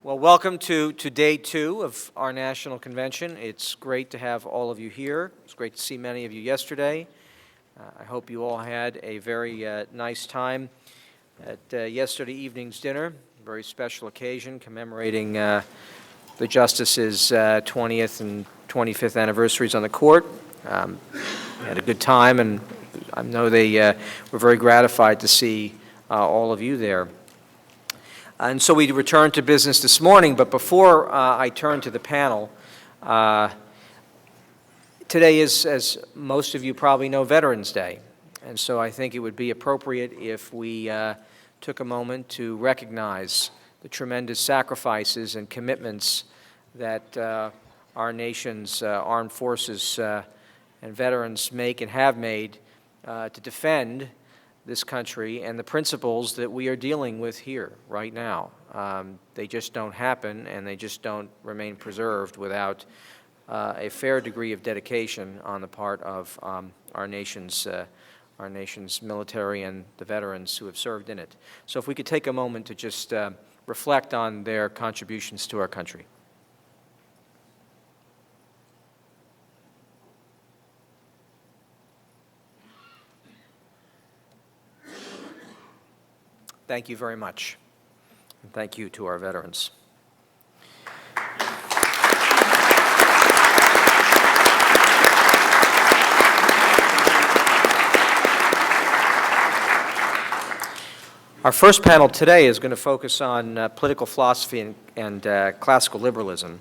Well, welcome to day 2 of our national convention. It's great to have all of you here. It's great to see many of you yesterday. I hope you all had a very nice time at yesterday evening's dinner, a very special occasion commemorating the Justices' 20th and 25th anniversaries on the court. We had a good time, and I know they were very gratified to see all of you there. And so we returned to business this morning, but before I turn to the panel, today is, as most of you probably know, Veterans Day. And so I think it would be appropriate if we took a moment to recognize the tremendous sacrifices and commitments that our nation's armed forces and veterans make and have made to defend this country and the principles that we are dealing with here right now. They just don't happen, and they just don't remain preserved without a fair degree of dedication on the part of our nation's military and the veterans who have served in it. So if we could take a moment to just reflect on their contributions to our country. Thank you very much, and thank you to our veterans. Our first panel today is going to focus on political philosophy and classical liberalism,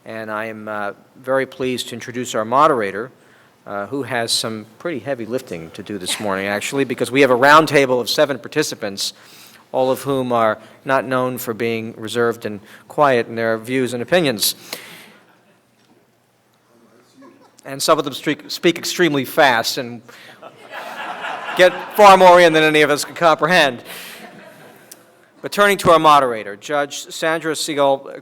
and I am very pleased to introduce our moderator, who has some pretty heavy lifting to do this morning, actually, because we have a roundtable of 7 participants, all of whom are not known for being reserved and quiet in their views and opinions. And some of them speak extremely fast and get far more in than any of us can comprehend. But turning to our moderator, Judge Sandra Siegel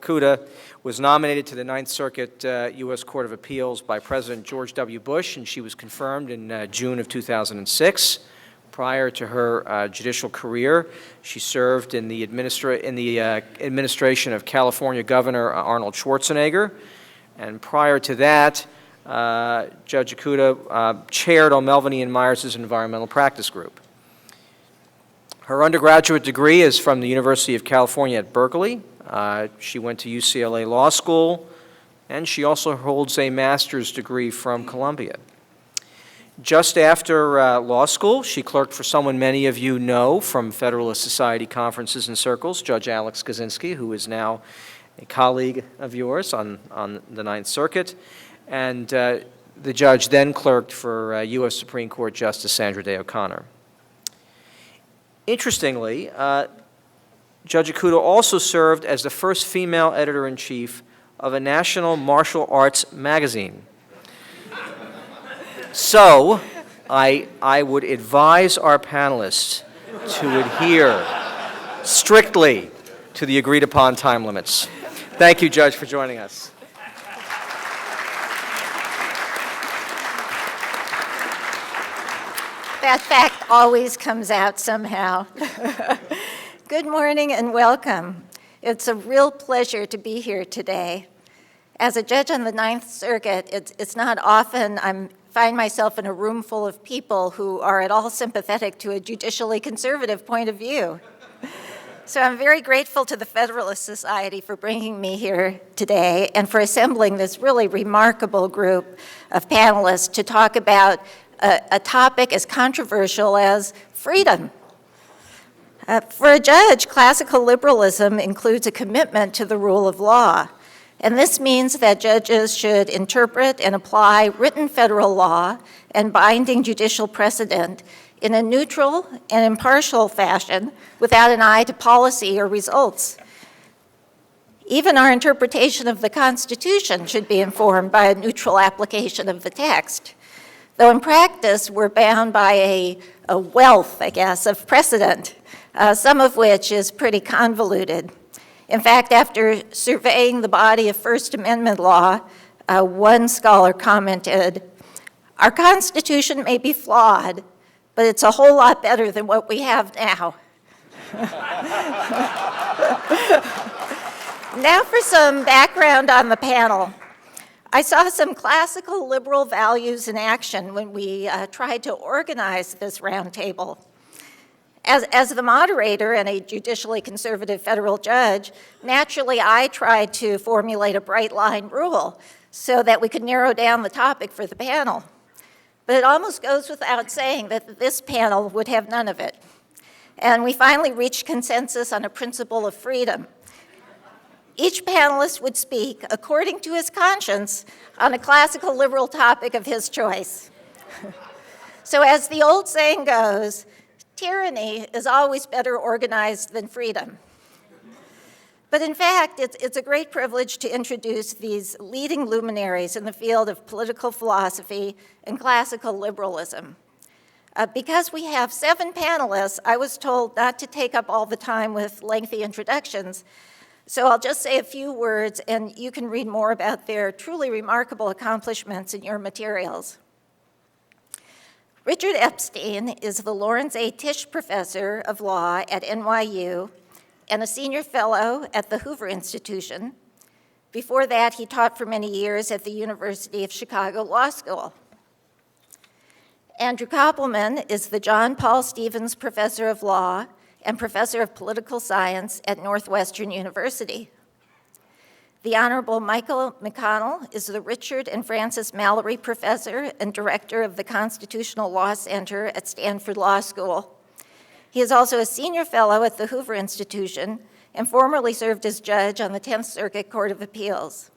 was nominated to the Ninth Circuit U.S. Court of Appeals by President George W. Bush, and she was confirmed in June of 2006. Prior to her judicial career, she served in the administration of California Governor Arnold Schwarzenegger, and prior to that, Judge Ikuda chaired O'Melveny and Myers' Environmental Practice Group. Her undergraduate degree is from the University of California at Berkeley. She went to UCLA Law School, and she also holds a master's degree from Columbia. Just after law school, she clerked for someone many of you know from Federalist Society conferences and circles, Judge Alex Kaczynski, who is now a colleague of yours on the Ninth Circuit, and the judge then clerked for U.S. Supreme Court Justice Sandra Day O'Connor. Interestingly, Judge Ikuda also served as the first female editor-in-chief of a national martial arts magazine. So, I would advise our panelists to adhere strictly to the agreed-upon time limits. Thank you, Judge, for joining us. That fact always comes out somehow. Good morning and welcome. It's a real pleasure to be here today. As a judge on the Ninth Circuit, it's not often I find myself in a room full of people who are at all sympathetic to a judicially conservative point of view. So I'm very grateful to the Federalist Society for bringing me here today and for assembling this really remarkable group of panelists to talk about a topic as controversial as freedom. For a judge, classical liberalism includes a commitment to the rule of law. And this means that judges should interpret and apply written federal law and binding judicial precedent in a neutral and impartial fashion without an eye to policy or results. Even our interpretation of the Constitution should be informed by a neutral application of the text. Though in practice, we're bound by a wealth, I guess, of precedent, some of which is pretty convoluted. In fact, after surveying the body of First Amendment law, one scholar commented, "Our Constitution may be flawed, but it's a whole lot better than what we have now." Now for some background on the panel. I saw some classical liberal values in action when we tried to organize this roundtable. As the moderator and a judicially conservative federal judge, naturally I tried to formulate a bright line rule so that we could narrow down the topic for the panel. But it almost goes without saying that this panel would have none of it. And we finally reached consensus on a principle of freedom. Each panelist would speak according to his conscience on a classical liberal topic of his choice. So as the old saying goes, tyranny is always better organized than freedom. But in fact, it's a great privilege to introduce these leading luminaries in the field of political philosophy and classical liberalism. Because we have 7 panelists, I was told not to take up all the time with lengthy introductions, so I'll just say a few words, and you can read more about their truly remarkable accomplishments in your materials. Richard Epstein is the Laurence A. Tisch Professor of Law at NYU and a senior fellow at the Hoover Institution. Before that, he taught for many years at the University of Chicago Law School. Andrew Koppelman is the John Paul Stevens Professor of Law and Professor of Political Science at Northwestern University. The Honorable Michael McConnell is the Richard and Frances Mallory Professor and Director of the Constitutional Law Center at Stanford Law School. He is also a senior fellow at the Hoover Institution and formerly served as judge on the 10th Circuit Court of Appeals.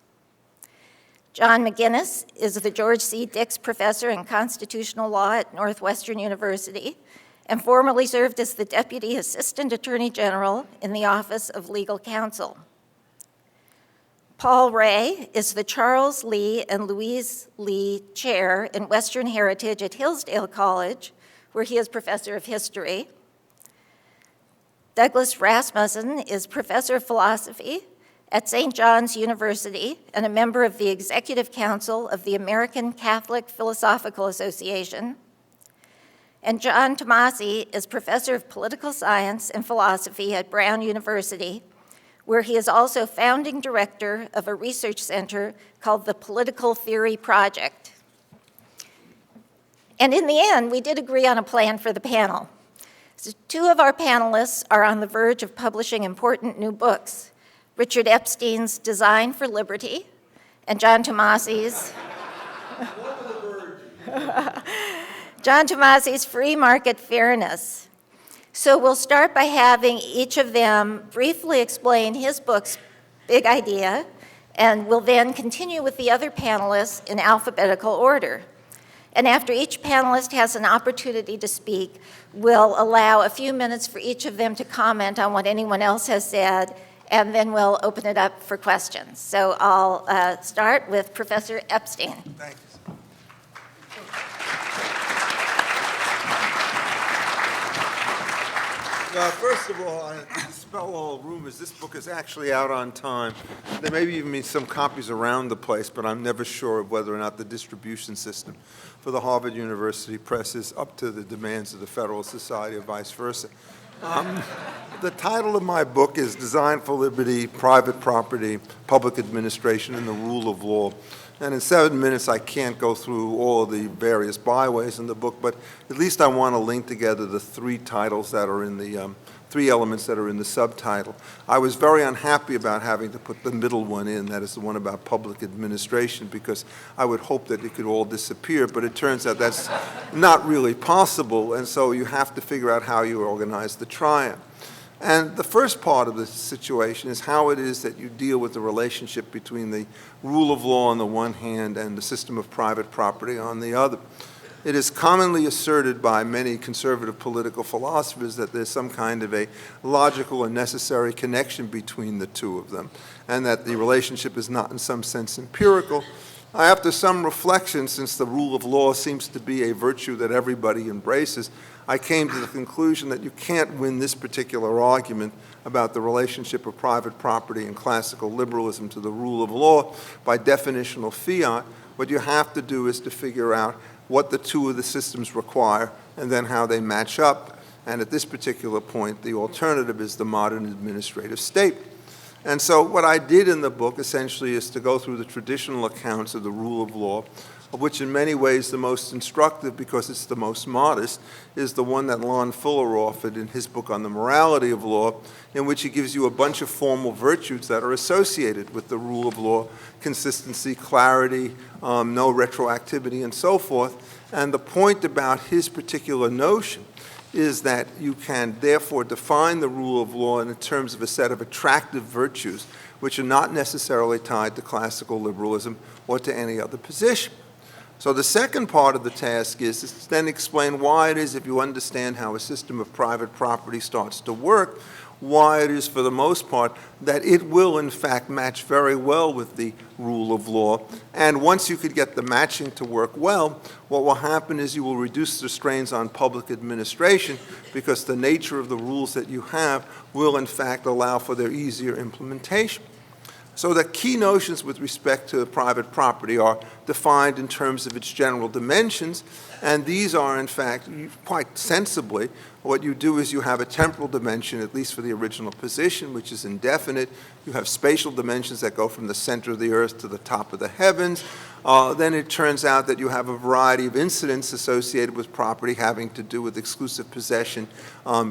John McGinnis is the George C. Dix Professor in Constitutional Law at Northwestern University and formerly served as the Deputy Assistant Attorney General in the Office of Legal Counsel. Paul Ray is the Charles Lee and Louise Lee Chair in Western Heritage at Hillsdale College, where he is Professor of History. Douglas Rasmussen is Professor of Philosophy at St. John's University and a member of the Executive Council of the American Catholic Philosophical Association. And John Tomasi is Professor of Political Science and Philosophy at Brown University, where he is also founding director of a research center called the Political Theory Project. And in the end, we did agree on a plan for the panel. So 2 of our panelists are on the verge of publishing important new books, Richard Epstein's Design for Liberty and John Tomasi's Free Market Fairness. So we'll start by having each of them briefly explain his book's big idea, and we'll then continue with the other panelists in alphabetical order. And after each panelist has an opportunity to speak, we'll allow a few minutes for each of them to comment on what anyone else has said, and then we'll open it up for questions. So I'll start with Professor Epstein. Thank you. First of all, I dispel all rumors. This book is actually out on time. There may even be some copies around the place, but I'm never sure of whether or not the distribution system for the Harvard University Press is up to the demands of the Federalist Society or vice versa. The title of my book is Design for Liberty, Private Property, Public Administration, and the Rule of Law. And in 7 minutes, I can't go through all of the various byways in the book, but at least I want to link together the 3 titles that are in the 3 elements that are in the subtitle. I was very unhappy about having to put the middle one in, that is the one about public administration, because I would hope that it could all disappear, but it turns out that's not really possible, and so you have to figure out how you organize the triumph. And the first part of the situation is how it is that you deal with the relationship between the rule of law on the one hand and the system of private property on the other. It is commonly asserted by many conservative political philosophers that there's some kind of a logical and necessary connection between the 2 of them, and that the relationship is not in some sense empirical. After some reflection, since the rule of law seems to be a virtue that everybody embraces, I came to the conclusion that you can't win this particular argument about the relationship of private property and classical liberalism to the rule of law by definitional fiat. What you have to do is to figure out what the 2 of the systems require and then how they match up. And at this particular point, the alternative is the modern administrative state. And so what I did in the book essentially is to go through the traditional accounts of the rule of law, of which in many ways the most instructive, because it's the most modest, is the one that Lon Fuller offered in his book on the morality of law, in which he gives you a bunch of formal virtues that are associated with the rule of law: consistency, clarity, no retroactivity, and so forth. And the point about his particular notion is that you can therefore define the rule of law in terms of a set of attractive virtues which are not necessarily tied to classical liberalism or to any other position. So the second part of the task is to then explain why it is, if you understand how a system of private property starts to work, why it is for the most part that it will in fact match very well with the rule of law. And once you could get the matching to work well, what will happen is you will reduce the strains on public administration, because the nature of the rules that you have will in fact allow for their easier implementation. So the key notions with respect to private property are defined in terms of its general dimensions, and these are, in fact, quite sensibly, what you do is you have a temporal dimension, at least for the original position, which is indefinite. You have spatial dimensions that go from the center of the earth to the top of the heavens. Then it turns out that you have a variety of incidents associated with property having to do with exclusive possession,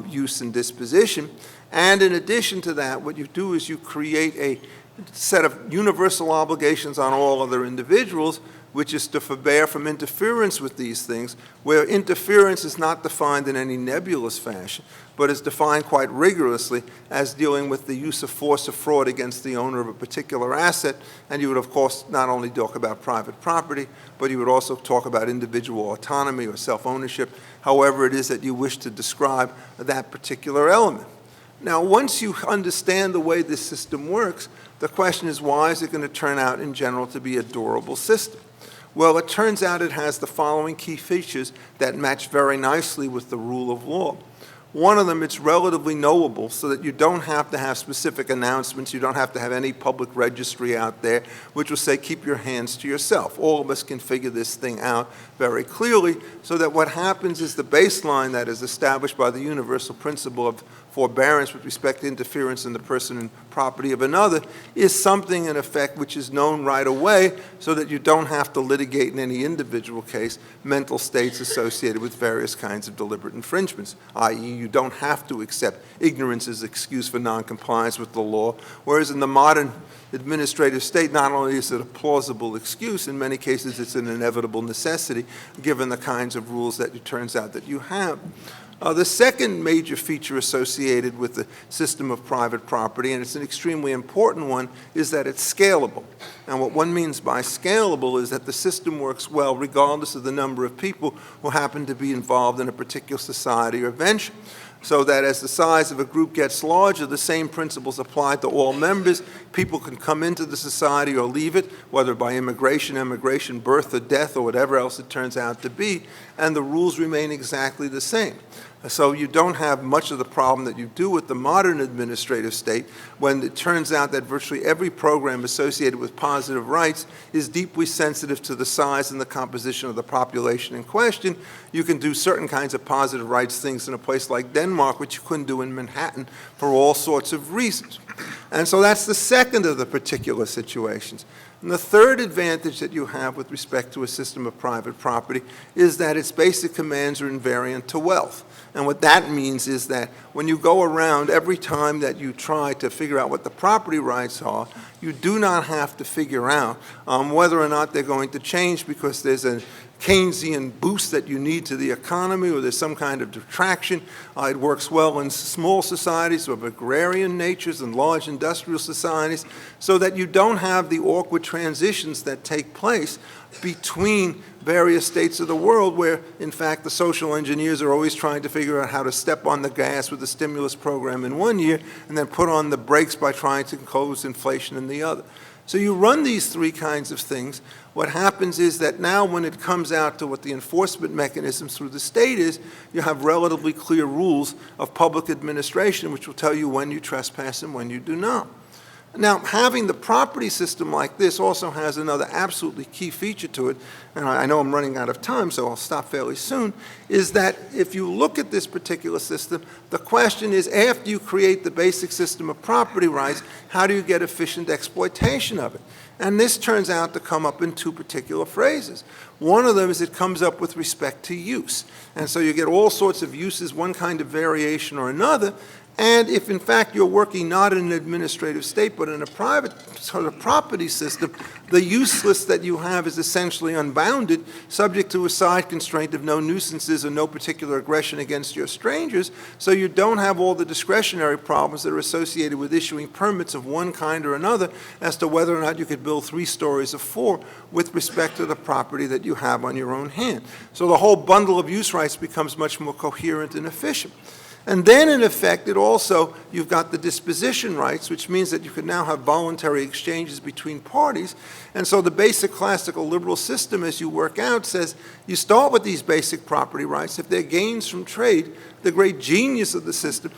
use, and disposition. And in addition to that, what you do is you create a set of universal obligations on all other individuals, which is to forbear from interference with these things, where interference is not defined in any nebulous fashion, but is defined quite rigorously as dealing with the use of force or fraud against the owner of a particular asset. And you would, of course, not only talk about private property, but you would also talk about individual autonomy or self-ownership, however it is that you wish to describe that particular element. Now, once you understand the way this system works, the question is, why is it going to turn out in general to be a durable system? Well, it turns out it has the following key features that match very nicely with the rule of law. One of them, it's relatively knowable, so that you don't have to have specific announcements. You don't have to have any public registry out there which will say, keep your hands to yourself. All of us can figure this thing out very clearly, so that what happens is the baseline that is established by the universal principle of forbearance with respect to interference in the person and property of another is something, in effect, which is known right away, so that you don't have to litigate in any individual case mental states associated with various kinds of deliberate infringements, i.e. you don't have to accept ignorance as excuse for noncompliance with the law, whereas in the modern administrative state, not only is it a plausible excuse, in many cases it's an inevitable necessity, given the kinds of rules that it turns out that you have. The second major feature associated with the system of private property, and it's an extremely important one, is that it's scalable. And what one means by scalable is that the system works well regardless of the number of people who happen to be involved in a particular society or venture. So that as the size of a group gets larger, the same principles apply to all members. People can come into the society or leave it, whether by immigration, emigration, birth, or death, or whatever else it turns out to be, and the rules remain exactly the same. So you don't have much of the problem that you do with the modern administrative state, when it turns out that virtually every program associated with positive rights is deeply sensitive to the size and the composition of the population in question. You can do certain kinds of positive rights things in a place like Denmark, which you couldn't do in Manhattan for all sorts of reasons. And so that's the second of the particular situations. And the third advantage that you have with respect to a system of private property is that its basic commands are invariant to wealth. And what that means is that when you go around, every time that you try to figure out what the property rights are, you do not have to figure out whether or not they're going to change because there's a Keynesian boost that you need to the economy, or there's some kind of detraction. It works well in small societies of agrarian natures and large industrial societies, so that you don't have the awkward transitions that take place between various states of the world, where, in fact, the social engineers are always trying to figure out how to step on the gas with the stimulus program in one year and then put on the brakes by trying to impose inflation in the other. So you run these three kinds of things. What happens is that now when it comes out to what the enforcement mechanisms through the state is, you have relatively clear rules of public administration which will tell you when you trespass and when you do not. Now, having the property system like this also has another absolutely key feature to it, and I know I'm running out of time, so I'll stop fairly soon, is that if you look at this particular system, the question is, after you create the basic system of property rights, how do you get efficient exploitation of it? And this turns out to come up in two particular phrases. One of them is it comes up with respect to use. And so you get all sorts of uses, one kind of variation or another. And if, in fact, you're working not in an administrative state, but in a private sort of property system, the use list that you have is essentially unbounded, subject to a side constraint of no nuisances or no particular aggression against your strangers, so you don't have all the discretionary problems that are associated with issuing permits of one kind or another as to whether or not you could build 3 stories or 4 with respect to the property that you have on your own hand. So the whole bundle of use rights becomes much more coherent and efficient. And then, in effect, you've got the disposition rights, which means that you can now have voluntary exchanges between parties. And so the basic classical liberal system, as you work out, says you start with these basic property rights. If they're gains from trade, the great genius of the system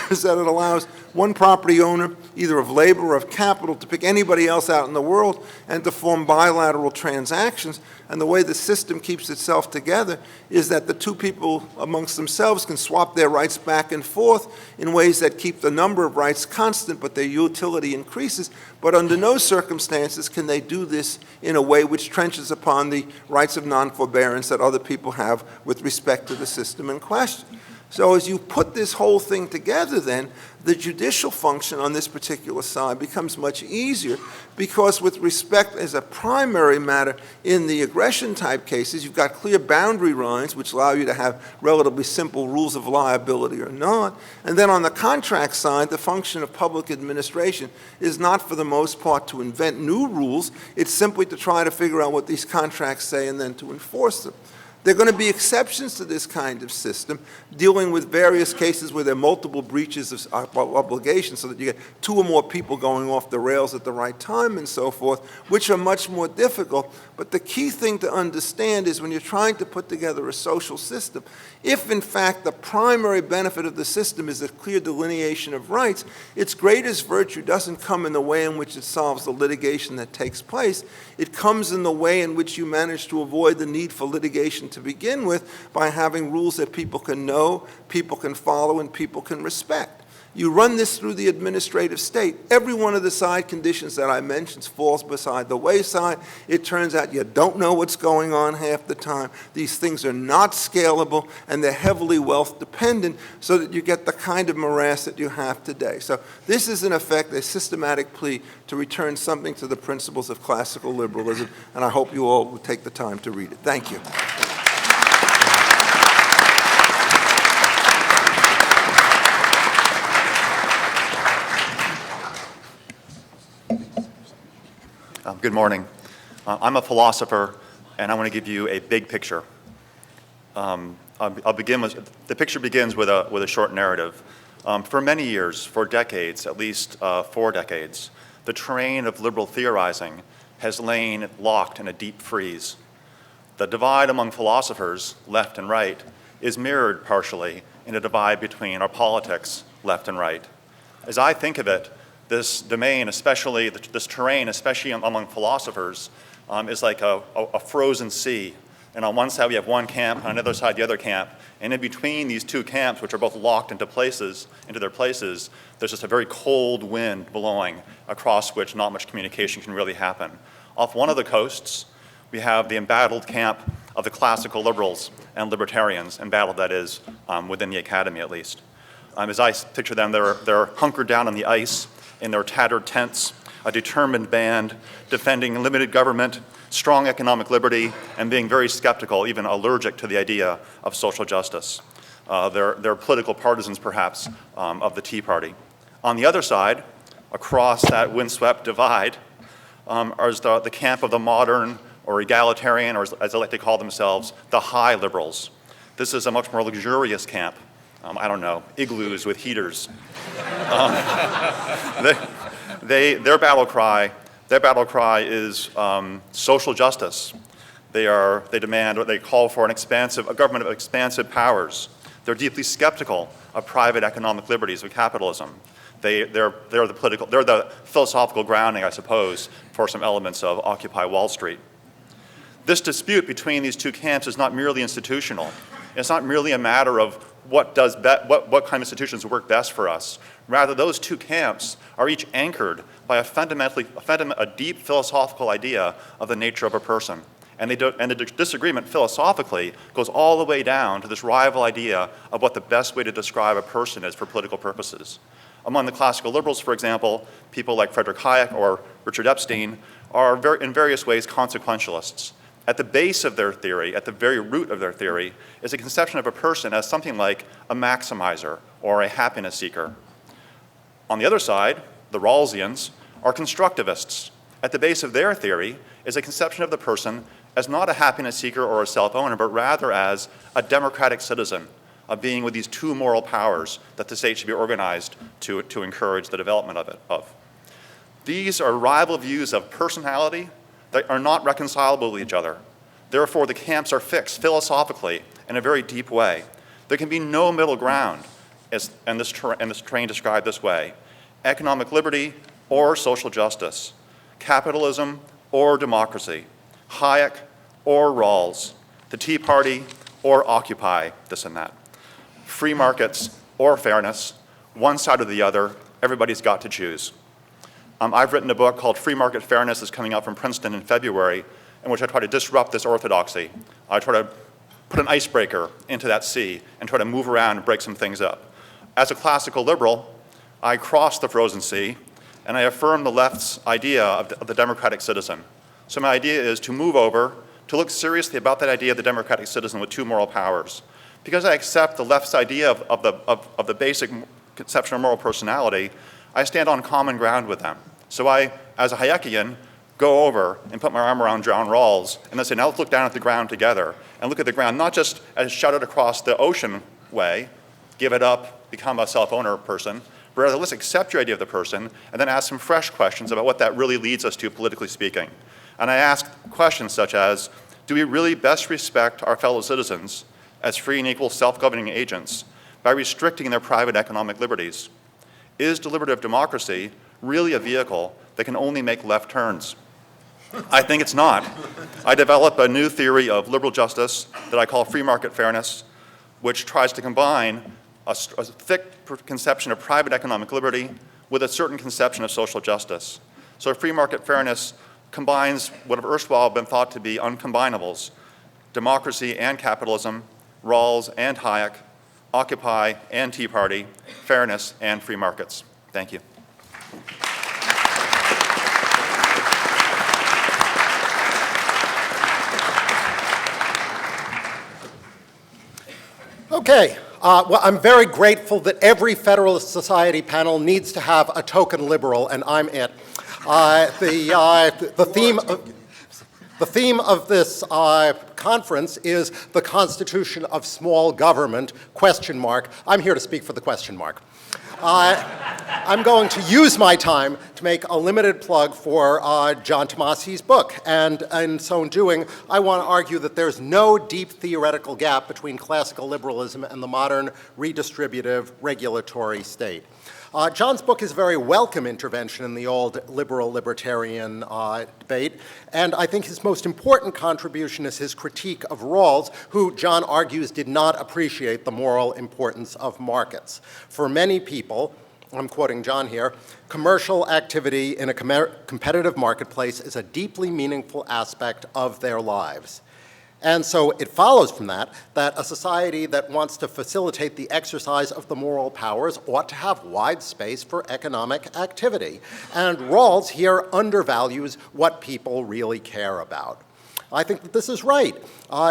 is that it allows one property owner, either of labor or of capital, to pick anybody else out in the world and to form bilateral transactions. And the way the system keeps itself together is that the two people amongst themselves can swap their rights back and forth in ways that keep the number of rights constant, but their utility increases. But under no circumstances can they do this in a way which trenches upon the rights of non-forbearance that other people have with respect to the system in question. So as you put this whole thing together then, the judicial function on this particular side becomes much easier because with respect as a primary matter in the aggression type cases, you've got clear boundary lines which allow you to have relatively simple rules of liability or not. And then on the contract side, the function of public administration is not for the most part to invent new rules, it's simply to try to figure out what these contracts say and then to enforce them. There are going to be exceptions to this kind of system, dealing with various cases where there are multiple breaches of obligations so that you get 2 or more people going off the rails at the right time and so forth, which are much more difficult. But the key thing to understand is when you're trying to put together a social system, if in fact the primary benefit of the system is a clear delineation of rights, its greatest virtue doesn't come in the way in which it solves the litigation that takes place. It comes in the way in which you manage to avoid the need for litigation to begin with by having rules that people can know, people can follow, and people can respect. You run this through the administrative state. Every one of the side conditions that I mentioned falls beside the wayside. It turns out you don't know what's going on half the time. These things are not scalable, and they're heavily wealth dependent so that you get the kind of morass that you have today. So this is, in effect, a systematic plea to return something to the principles of classical liberalism, and I hope you all will take the time to read it. Thank you. Good morning. I'm a philosopher, and I want to give you a big picture. I'll begin with, the picture begins with a short narrative. For many years, for decades, at least 4 decades, the train of liberal theorizing has lain locked in a deep freeze. The divide among philosophers, left and right, is mirrored partially in a divide between our politics, left and right. As I think of it, this domain, especially this terrain, especially among philosophers, is like a frozen sea. And on one side we have one camp, on the other side the other camp. And in between these 2 camps, which are both locked into their places, there's just a very cold wind blowing across which not much communication can really happen. Off one of the coasts, we have the embattled camp of the classical liberals and libertarians, embattled that is, within the academy at least. As I picture them, they're hunkered down on the ice in their tattered tents, a determined band defending limited government, strong economic liberty, and being very skeptical, even allergic to the idea of social justice. They're political partisans, perhaps, of the Tea Party. On the other side, across that windswept divide, is the camp of the modern or egalitarian, or as they like to call themselves, the high liberals. This is a much more luxurious camp. I don't know, igloos with heaters. Their battle cry is social justice. They demand, what they call for, a government of expansive powers. They're deeply skeptical of private economic liberties of capitalism. They're the philosophical grounding, I suppose, for some elements of Occupy Wall Street. This dispute between these two camps is not merely institutional. It's not merely a matter of what kind of institutions work best for us. Rather, those two camps are each anchored by a deep philosophical idea of the nature of a person. And the disagreement philosophically goes all the way down to this rival idea of what the best way to describe a person is for political purposes. Among the classical liberals, for example, people like Friedrich Hayek or Richard Epstein are in various ways consequentialists. At the base of their theory, at the very root of their theory, is a conception of a person as something like a maximizer or a happiness seeker. On the other side, the Rawlsians are constructivists. At the base of their theory is a conception of the person as not a happiness seeker or a self-owner, but rather as a democratic citizen, a being with these two moral powers that the state should be organized to encourage the development of. These are rival views of personality that are not reconcilable with each other. Therefore, the camps are fixed philosophically in a very deep way. There can be no middle ground, and this train described this way: economic liberty or social justice, capitalism or democracy, Hayek or Rawls, the Tea Party or Occupy, this and that, free markets or fairness, one side or the other, everybody's got to choose. I've written a book called Free Market Fairness that's coming out from Princeton in February, in which I try to disrupt this orthodoxy. I try to put an icebreaker into that sea and try to move around and break some things up. As a classical liberal, I cross the frozen sea and I affirm the left's idea of the democratic citizen. So my idea is to move over, to look seriously about that idea of the democratic citizen with two moral powers. Because I accept the left's idea of the basic conception of moral personality, I stand on common ground with them. So I, as a Hayekian, go over and put my arm around John Rawls and then say, now let's look down at the ground together and look at the ground not just as shouted across the ocean way, give it up, become a self-owner person, but rather let's accept your idea of the person and then ask some fresh questions about what that really leads us to, politically speaking. And I ask questions such as, do we really best respect our fellow citizens as free and equal self-governing agents by restricting their private economic liberties? Is deliberative democracy really a vehicle that can only make left turns? I think it's not. I develop a new theory of liberal justice that I call free market fairness, which tries to combine a thick conception of private economic liberty with a certain conception of social justice. So free market fairness combines what have erstwhile been thought to be uncombinables: democracy and capitalism, Rawls and Hayek, Occupy and Tea Party, fairness and free markets. Thank you. Okay. Well, I'm very grateful that every Federalist Society panel needs to have a token liberal, and I'm it. The theme of this conference is the Constitution of Small Government, ? I'm here to speak for the question mark. I'm going to use my time to make a limited plug for John Tomasi's book. And in so doing, I want to argue that there's no deep theoretical gap between classical liberalism and the modern redistributive regulatory state. John's book is a very welcome intervention in the old liberal-libertarian debate, and I think his most important contribution is his critique of Rawls, who John argues did not appreciate the moral importance of markets. For many people, I'm quoting John here, commercial activity in a competitive marketplace is a deeply meaningful aspect of their lives. And so it follows from that a society that wants to facilitate the exercise of the moral powers ought to have wide space for economic activity. And Rawls here undervalues what people really care about. I think that this is right.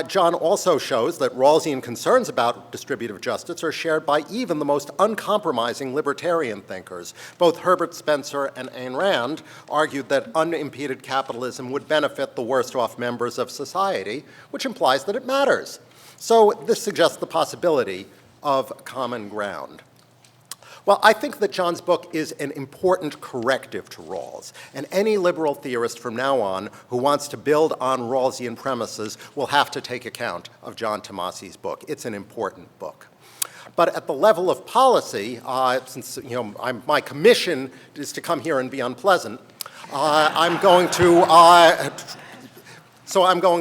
John also shows that Rawlsian concerns about distributive justice are shared by even the most uncompromising libertarian thinkers. Both Herbert Spencer and Ayn Rand argued that unimpeded capitalism would benefit the worst-off members of society, which implies that it matters. So this suggests the possibility of common ground. Well, I think that John's book is an important corrective to Rawls, and any liberal theorist from now on who wants to build on Rawlsian premises will have to take account of John Tomasi's book. It's an important book. But at the level of policy, since my commission is to come here and be unpleasant, I'm going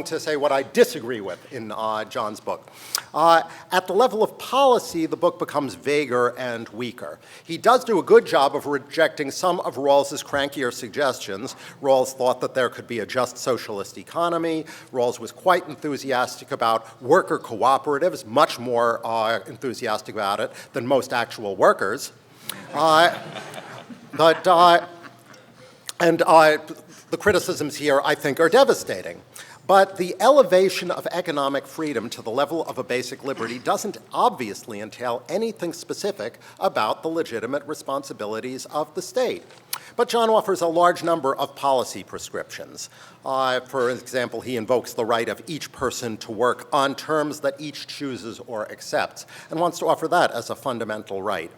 to say what I disagree with in John's book. At the level of policy, the book becomes vaguer and weaker. He does do a good job of rejecting some of Rawls's crankier suggestions. Rawls thought that there could be a just socialist economy. Rawls was quite enthusiastic about worker cooperatives, much more enthusiastic about it than most actual workers. The criticisms here, I think, are devastating. But the elevation of economic freedom to the level of a basic liberty doesn't obviously entail anything specific about the legitimate responsibilities of the state. But John offers a large number of policy prescriptions. For example, he invokes the right of each person to work on terms that each chooses or accepts, and wants to offer that as a fundamental right.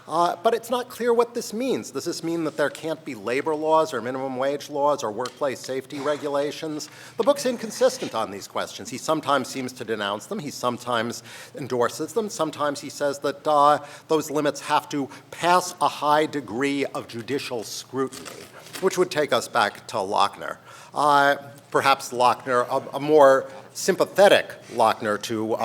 But it's not clear what this means. Does this mean that there can't be labor laws or minimum wage laws or workplace safety regulations? The book's inconsistent on these questions. He sometimes seems to denounce them. He sometimes endorses them. Sometimes he says that those limits have to pass a high degree of judicial scrutiny, which would take us back to Lochner. Perhaps Lochner, a more sympathetic Lochner to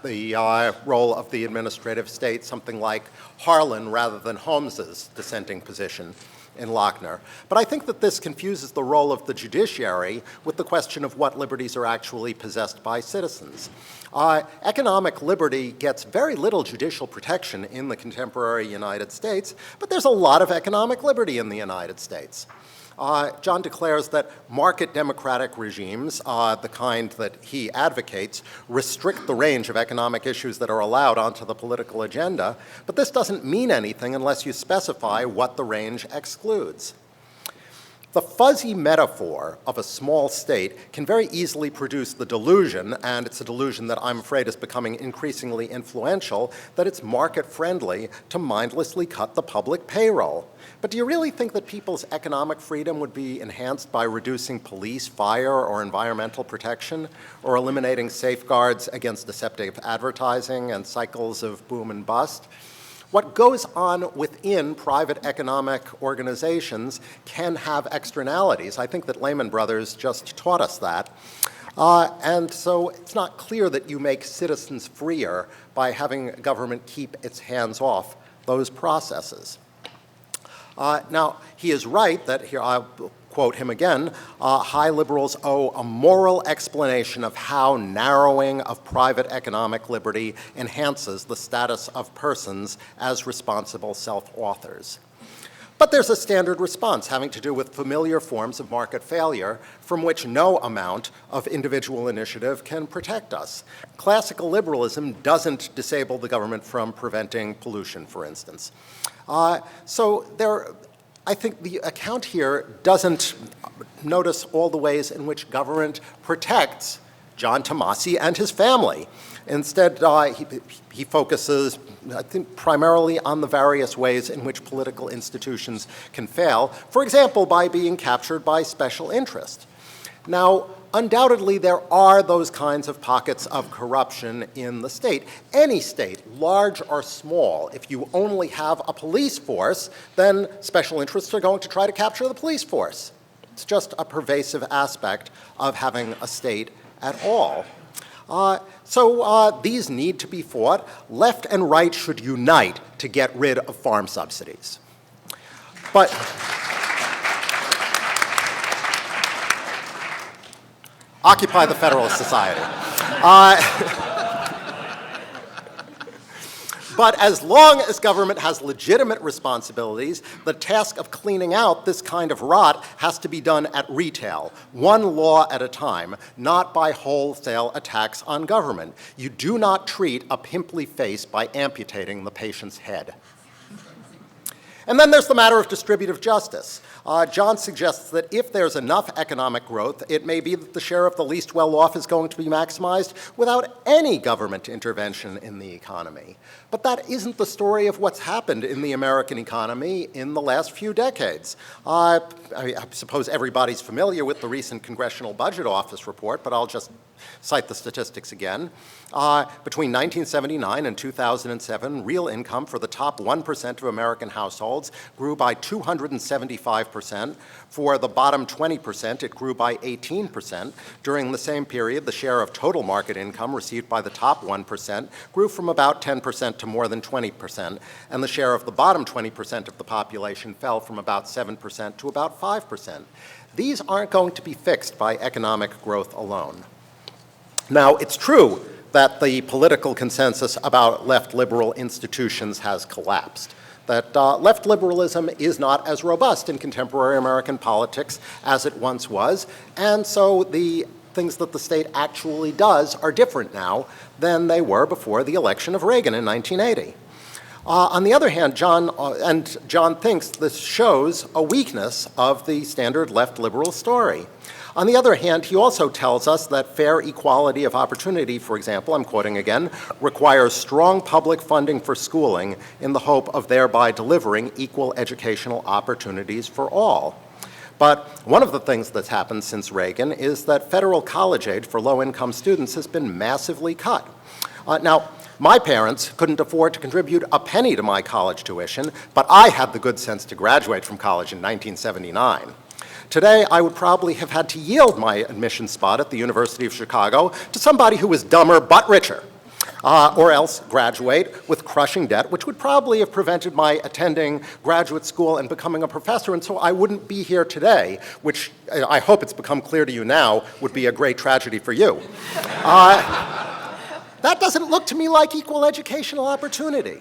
the role of the administrative state, something like Harlan rather than Holmes's dissenting position in Lochner. But I think that this confuses the role of the judiciary with the question of what liberties are actually possessed by citizens. Economic liberty gets very little judicial protection in the contemporary United States, but there's a lot of economic liberty in the United States. John declares that market democratic regimes, the kind that he advocates, restrict the range of economic issues that are allowed onto the political agenda, but this doesn't mean anything unless you specify what the range excludes. The fuzzy metaphor of a small state can very easily produce the delusion, and it's a delusion that I'm afraid is becoming increasingly influential, that it's market-friendly to mindlessly cut the public payroll. But do you really think that people's economic freedom would be enhanced by reducing police, fire, or environmental protection, or eliminating safeguards against deceptive advertising and cycles of boom and bust? What goes on within private economic organizations can have externalities. I think that Lehman Brothers just taught us that. And so it's not clear that you make citizens freer by having government keep its hands off those processes. Now, he is right that, here I'll quote him again, high liberals owe a moral explanation of how narrowing of private economic liberty enhances the status of persons as responsible self-authors. But there's a standard response having to do with familiar forms of market failure from which no amount of individual initiative can protect us. Classical liberalism doesn't disable the government from preventing pollution, for instance. I think the account here doesn't notice all the ways in which government protects John Tomasi and his family. Instead, he focuses, I think, primarily on the various ways in which political institutions can fail, for example, by being captured by special interest. Now, undoubtedly, there are those kinds of pockets of corruption in the state. Any state, large or small, if you only have a police force, then special interests are going to try to capture the police force. It's just a pervasive aspect of having a state at all. So these need to be fought. Left and right should unite to get rid of farm subsidies. But occupy the Federalist Society. But as long as government has legitimate responsibilities, the task of cleaning out this kind of rot has to be done at retail, one law at a time, not by wholesale attacks on government. You do not treat a pimply face by amputating the patient's head. And then there's the matter of distributive justice. John suggests that if there's enough economic growth, it may be that the share of the least well-off is going to be maximized without any government intervention in the economy. But that isn't the story of what's happened in the American economy in the last few decades. I suppose everybody's familiar with the recent Congressional Budget Office report, but I'll just cite the statistics again. Between 1979 and 2007, real income for the top 1% of American households grew by 275%. For the bottom 20%, it grew by 18%. During the same period, the share of total market income received by the top 1% grew from about 10% to more than 20%, and the share of the bottom 20% of the population fell from about 7% to about 5%. These aren't going to be fixed by economic growth alone. Now, it's true that the political consensus about left liberal institutions has collapsed, that left liberalism is not as robust in contemporary American politics as it once was, and so the things that the state actually does are different now than they were before the election of Reagan in 1980. On the other hand, John thinks this shows a weakness of the standard left liberal story. On the other hand, he also tells us that fair equality of opportunity, for example, I'm quoting again, requires strong public funding for schooling in the hope of thereby delivering equal educational opportunities for all. But one of the things that's happened since Reagan is that federal college aid for low-income students has been massively cut. Now, my parents couldn't afford to contribute a penny to my college tuition, but I had the good sense to graduate from college in 1979. Today, I would probably have had to yield my admission spot at the University of Chicago to somebody who was dumber but richer, or else graduate with crushing debt, which would probably have prevented my attending graduate school and becoming a professor, and so I wouldn't be here today, which I hope it's become clear to you now would be a great tragedy for you. That doesn't look to me like equal educational opportunity.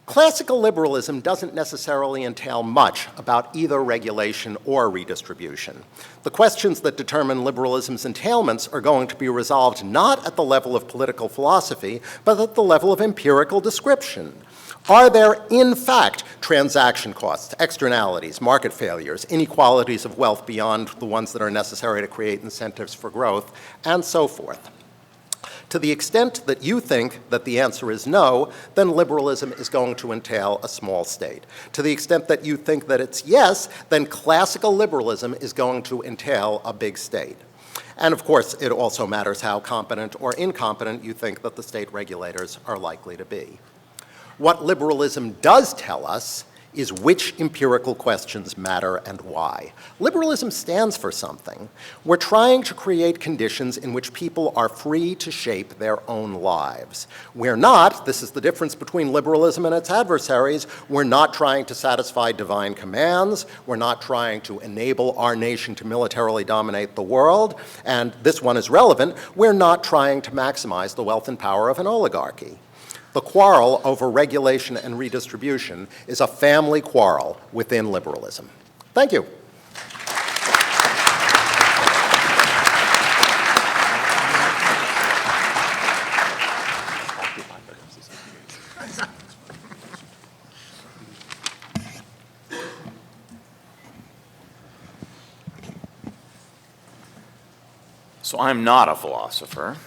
Classical liberalism doesn't necessarily entail much about either regulation or redistribution. The questions that determine liberalism's entailments are going to be resolved not at the level of political philosophy, but at the level of empirical description. Are there, in fact, transaction costs, externalities, market failures, inequalities of wealth beyond the ones that are necessary to create incentives for growth, and so forth? To the extent that you think that the answer is no, then liberalism is going to entail a small state. To the extent that you think that it's yes, then classical liberalism is going to entail a big state. And of course, it also matters how competent or incompetent you think that the state regulators are likely to be. What liberalism does tell us is which empirical questions matter and why. Liberalism stands for something. We're trying to create conditions in which people are free to shape their own lives. We're not, this is the difference between liberalism and its adversaries, we're not trying to satisfy divine commands, we're not trying to enable our nation to militarily dominate the world, and this one is relevant, we're not trying to maximize the wealth and power of an oligarchy. The quarrel over regulation and redistribution is a family quarrel within liberalism. Thank you. So I'm not a philosopher.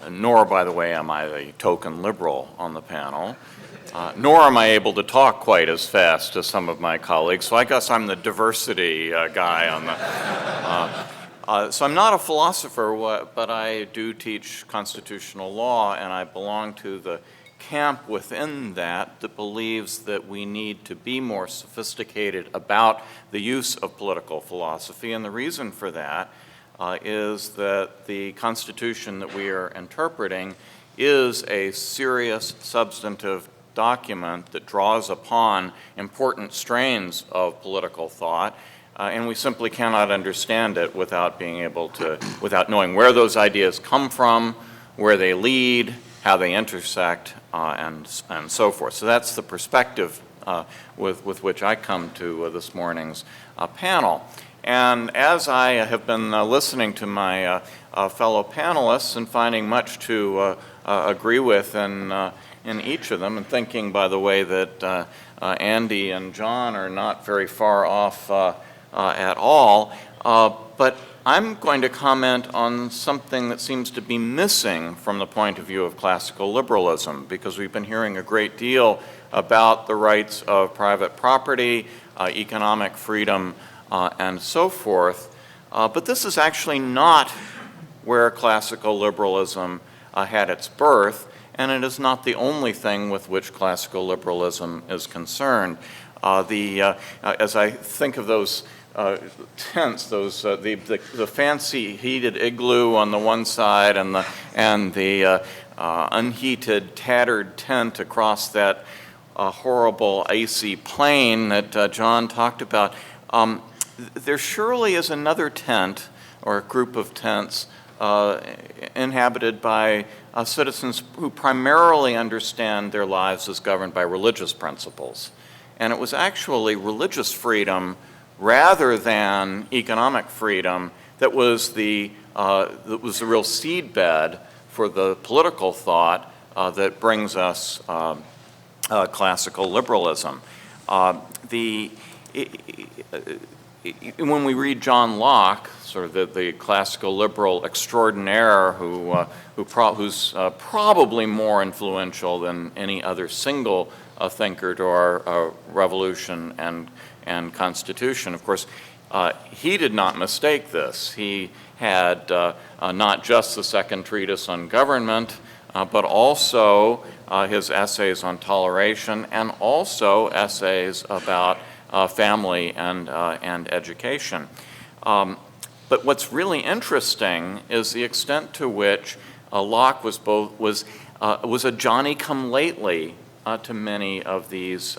Nor, by the way, am I the token liberal on the panel, nor am I able to talk quite as fast as some of my colleagues, so I guess I'm the diversity guy on the... So I'm not a philosopher, but I do teach constitutional law, and I belong to the camp within that believes that we need to be more sophisticated about the use of political philosophy, and the reason for that is that the Constitution that we are interpreting is a serious substantive document that draws upon important strains of political thought, and we simply cannot understand it without being able to, without knowing where those ideas come from, where they lead, how they intersect, and so forth. So that's the perspective with which I come to this morning's panel. And as I have been listening to my fellow panelists and finding much to agree with in each of them, and thinking, by the way, that Andy and John are not very far off at all. But I'm going to comment on something that seems to be missing from the point of view of classical liberalism, because we've been hearing a great deal about the rights of private property, economic freedom, and so forth. But this is actually not where classical liberalism had its birth, and it is not the only thing with which classical liberalism is concerned. As I think of those tents, the fancy heated igloo on the one side and the unheated, tattered tent across that horrible icy plain that John talked about, there surely is another tent or a group of tents inhabited by citizens who primarily understand their lives as governed by religious principles. And it was actually religious freedom rather than economic freedom that was the real seedbed for the political thought that brings us classical liberalism. When we read John Locke, sort of the classical liberal extraordinaire who's probably more influential than any other single thinker to our Revolution and Constitution, of course, he did not mistake this. He had not just the second treatise on government, but also his essays on toleration and also essays about family and education. But what's really interesting is the extent to which Locke was a Johnny-come-lately to many of these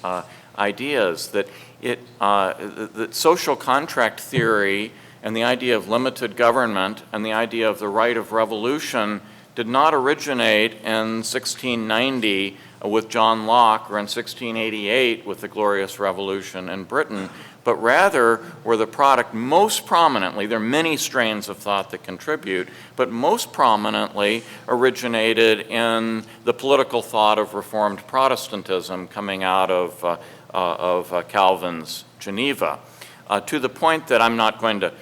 ideas. That that social contract theory and the idea of limited government and the idea of the right of revolution did not originate in 1690 with John Locke or in 1688 with the Glorious Revolution in Britain, but rather were the product most prominently, there are many strains of thought that contribute, but most prominently originated in the political thought of Reformed Protestantism coming out of Calvin's Geneva, to the point that I'm not going to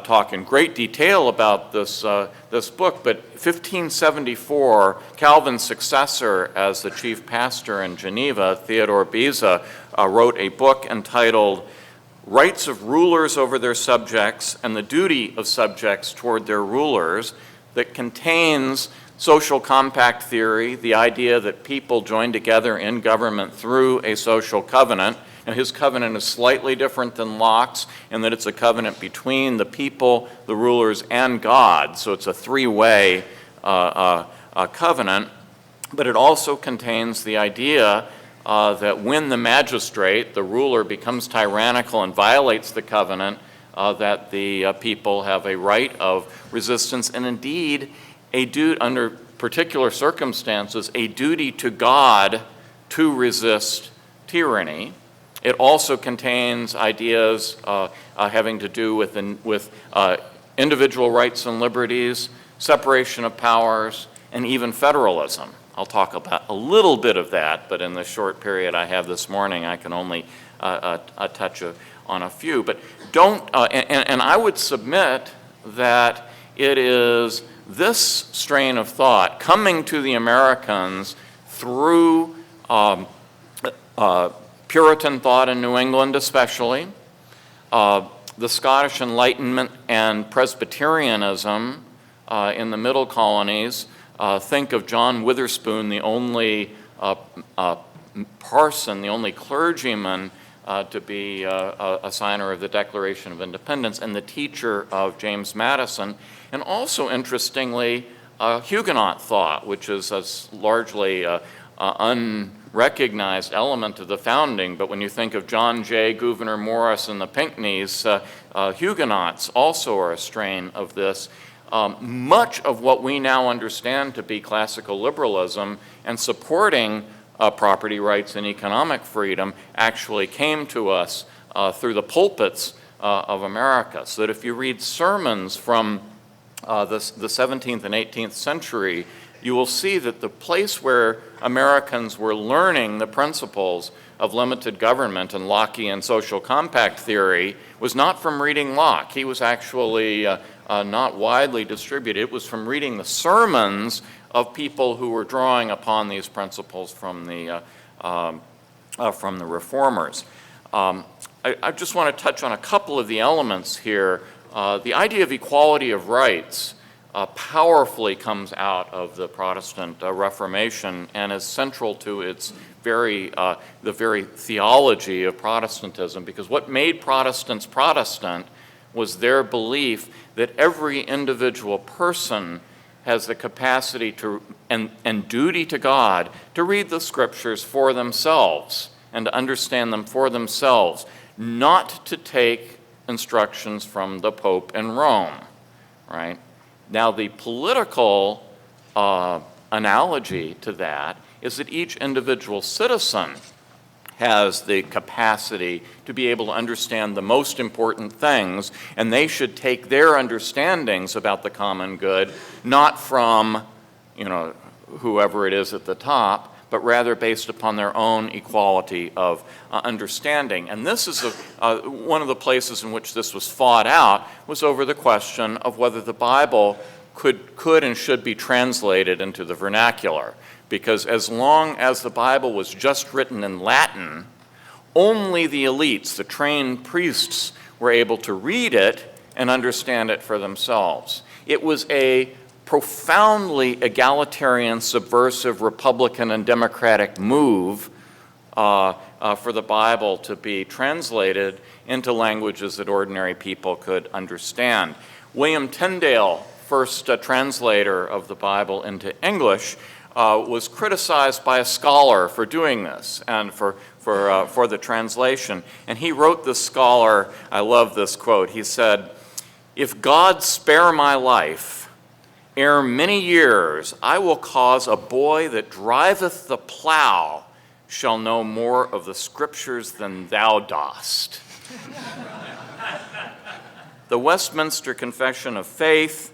talk in great detail about this book, but 1574, Calvin's successor as the chief pastor in Geneva, Theodore Beza, wrote a book entitled Rights of Rulers Over Their Subjects and the Duty of Subjects Toward Their Rulers, that contains social compact theory, the idea that people join together in government through a social covenant. Now, his covenant is slightly different than Locke's in that it's a covenant between the people, the rulers, and God. So it's a three-way covenant. But it also contains the idea that when the magistrate, the ruler, becomes tyrannical and violates the covenant, that the people have a right of resistance and indeed under particular circumstances, a duty to God to resist tyranny. It also contains ideas having to do with individual rights and liberties, separation of powers, and even federalism. I'll talk about a little bit of that, but in the short period I have this morning, I can only touch on a few. But and I would submit that it is this strain of thought coming to the Americans through Puritan thought in New England especially, the Scottish Enlightenment and Presbyterianism in the middle colonies. Think of John Witherspoon, the only parson, the only clergyman to be a signer of the Declaration of Independence and the teacher of James Madison. And also, interestingly, Huguenot thought, which is a largely unrecognized element of the founding, but when you think of John Jay, Gouverneur Morris, and the Pinckneys, Huguenots also are a strain of this. Much of what we now understand to be classical liberalism and supporting property rights and economic freedom actually came to us through the pulpits of America. So that if you read sermons from the 17th and 18th century, you will see that the place where Americans were learning the principles of limited government and Lockean social compact theory was not from reading Locke. He was actually not widely distributed. It was from reading the sermons of people who were drawing upon these principles from the reformers. I just want to touch on a couple of the elements here. The idea of equality of rights powerfully comes out of the Protestant Reformation and is central to its the very theology of Protestantism, because what made Protestants Protestant was their belief that every individual person has the capacity to and duty to God to read the scriptures for themselves and to understand them for themselves, not to take instructions from the Pope in Rome, right? Now, the political analogy to that is that each individual citizen has the capacity to be able to understand the most important things, and they should take their understandings about the common good not from, whoever it is at the top, but rather based upon their own equality of understanding. And this is one of the places in which this was fought out was over the question of whether the Bible could and should be translated into the vernacular. Because as long as the Bible was just written in Latin, only the elites, the trained priests, were able to read it and understand it for themselves. It was a profoundly egalitarian, subversive, Republican, and Democratic move for the Bible to be translated into languages that ordinary people could understand. William Tyndale, first translator of the Bible into English, was criticized by a scholar for doing this and for the translation. And he wrote this scholar, I love this quote, he said, "If God spare my life, ere many years I will cause a boy that driveth the plow shall know more of the scriptures than thou dost." The Westminster Confession of Faith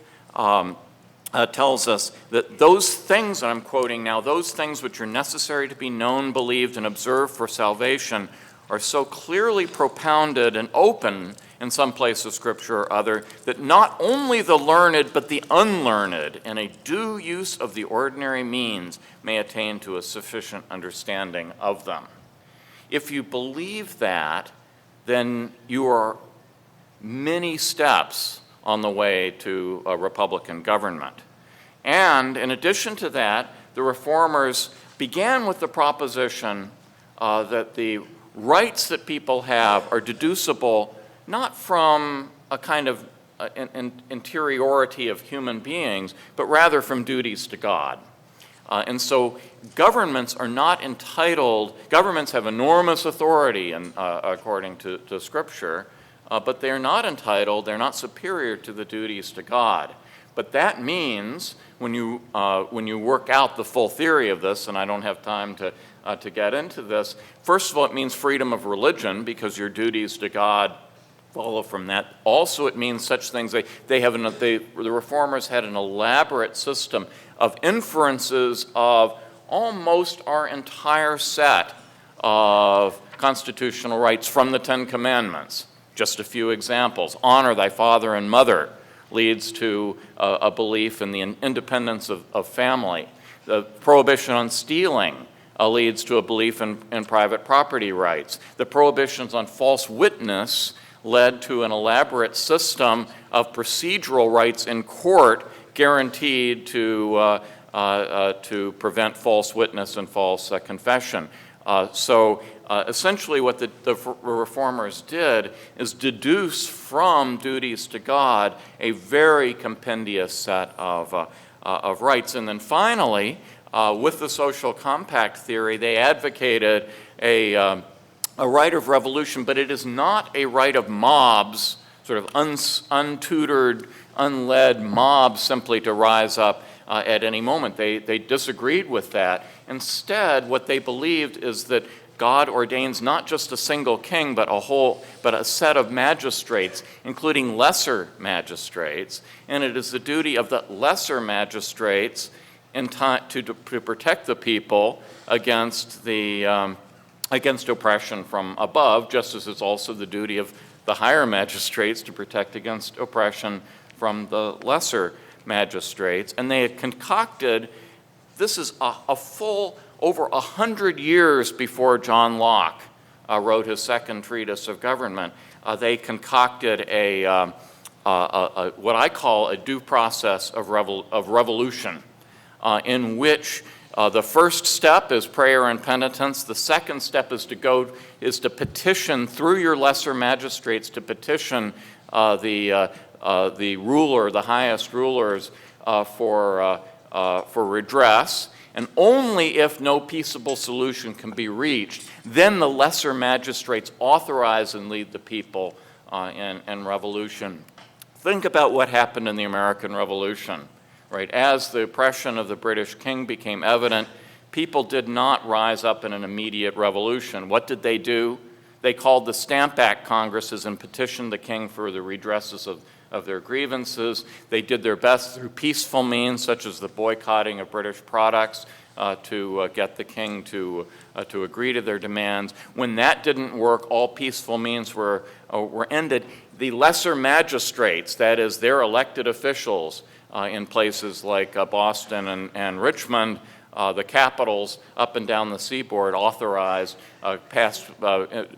tells us that those things that I'm quoting now, those things which are necessary to be known, believed, and observed for salvation are so clearly propounded and open in some place of Scripture or other that not only the learned but the unlearned in a due use of the ordinary means may attain to a sufficient understanding of them. If you believe that, then you are many steps on the way to a Republican government. And in addition to that, the reformers began with the proposition that the rights that people have are deducible not from a kind of interiority of human beings, but rather from duties to God. And so governments are not entitled, governments have enormous authority according to Scripture, but they're not entitled, they're not superior to the duties to God. But that means when you work out the full theory of this, and I don't have time to get into this, first of all, it means freedom of religion because your duties to God follow from that. Also, it means such things, the reformers had an elaborate system of inferences of almost our entire set of constitutional rights from the Ten Commandments. Just a few examples. Honor thy father and mother leads to a belief in the independence of family. The prohibition on stealing leads to a belief in private property rights. The prohibitions on false witness led to an elaborate system of procedural rights in court guaranteed to prevent false witness and false confession. Essentially what the reformers did is deduce from duties to God a very compendious set of rights. And then finally, with the social compact theory, they advocated a right of revolution, but it is not a right of mobs, sort of untutored, unled mobs simply to rise up at any moment. They disagreed with that. Instead, what they believed is that God ordains not just a single king, but a set of magistrates, including lesser magistrates, and it is the duty of the lesser magistrates to protect the people against oppression from above, just as it's also the duty of the higher magistrates to protect against oppression from the lesser magistrates. And they had concocted, this is a full over 100 years before John Locke wrote his second treatise of government, they concocted what I call a due process of revolution, in which the first step is prayer and penitence. The second step is to petition through your lesser magistrates to petition the ruler, the highest rulers, for redress. And only if no peaceable solution can be reached, then the lesser magistrates authorize and lead the people in revolution. Think about what happened in the American Revolution, right? As the oppression of the British king became evident, people did not rise up in an immediate revolution. What did they do? They called the Stamp Act Congresses and petitioned the king for the redresses of their grievances. They did their best through peaceful means, such as the boycotting of British products, to get the king to agree to their demands. When that didn't work, all peaceful means were ended. The lesser magistrates, that is, their elected officials in places like Boston and Richmond, the capitals up and down the seaboard, authorized, passed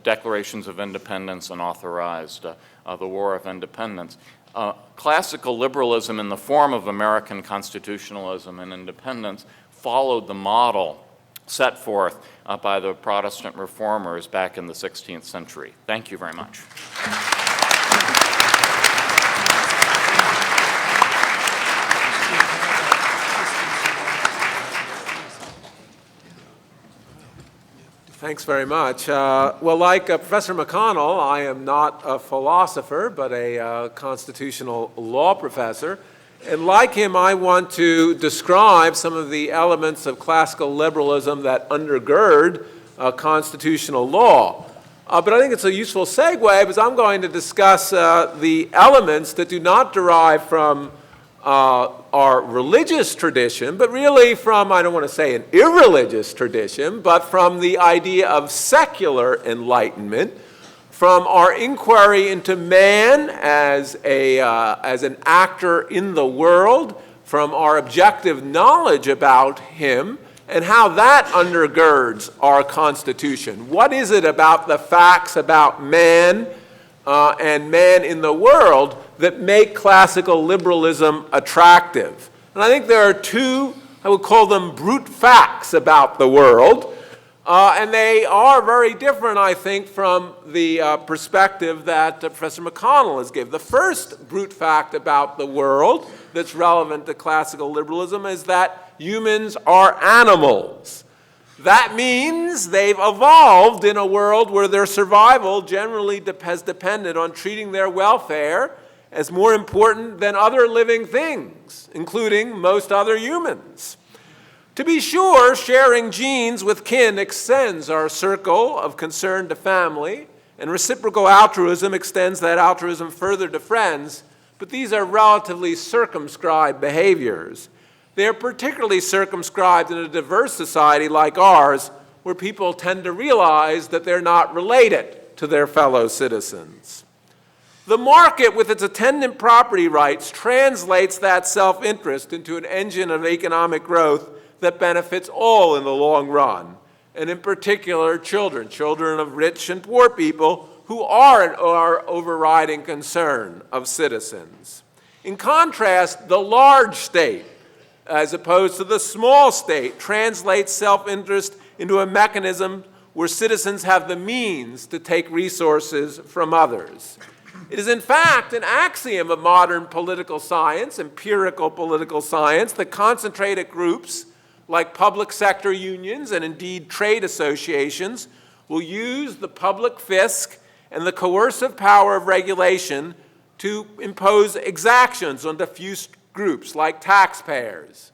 declarations of independence and authorized the War of Independence. Classical liberalism in the form of American constitutionalism and independence followed the model set forth by the Protestant reformers back in the 16th century. Thank you very much. Thanks very much. Well, like Professor McConnell, I am not a philosopher, but a constitutional law professor. And like him, I want to describe some of the elements of classical liberalism that undergird constitutional law. But I think it's a useful segue because I'm going to discuss the elements that do not derive from our religious tradition, but really from, I don't want to say an irreligious tradition, but from the idea of secular enlightenment, from our inquiry into man as an actor in the world, from our objective knowledge about him, and how that undergirds our Constitution. What is it about the facts about man and man in the world that make classical liberalism attractive? And I think there are two, I would call them brute facts about the world, and they are very different, I think, from the perspective that Professor McConnell has given. The first brute fact about the world that's relevant to classical liberalism is that humans are animals. That means they've evolved in a world where their survival generally has depended on treating their welfare as more important than other living things, including most other humans. To be sure, sharing genes with kin extends our circle of concern to family, and reciprocal altruism extends that altruism further to friends, but these are relatively circumscribed behaviors. They are particularly circumscribed in a diverse society like ours, where people tend to realize that they're not related to their fellow citizens. The market, with its attendant property rights, translates that self-interest into an engine of economic growth that benefits all in the long run, and in particular children of rich and poor people who are our overriding concern of citizens. In contrast, the large state, as opposed to the small state, translates self-interest into a mechanism where citizens have the means to take resources from others. It is in fact an axiom of modern political science, empirical political science, that concentrated groups like public sector unions and indeed trade associations will use the public fisc and the coercive power of regulation to impose exactions on diffuse groups like taxpayers.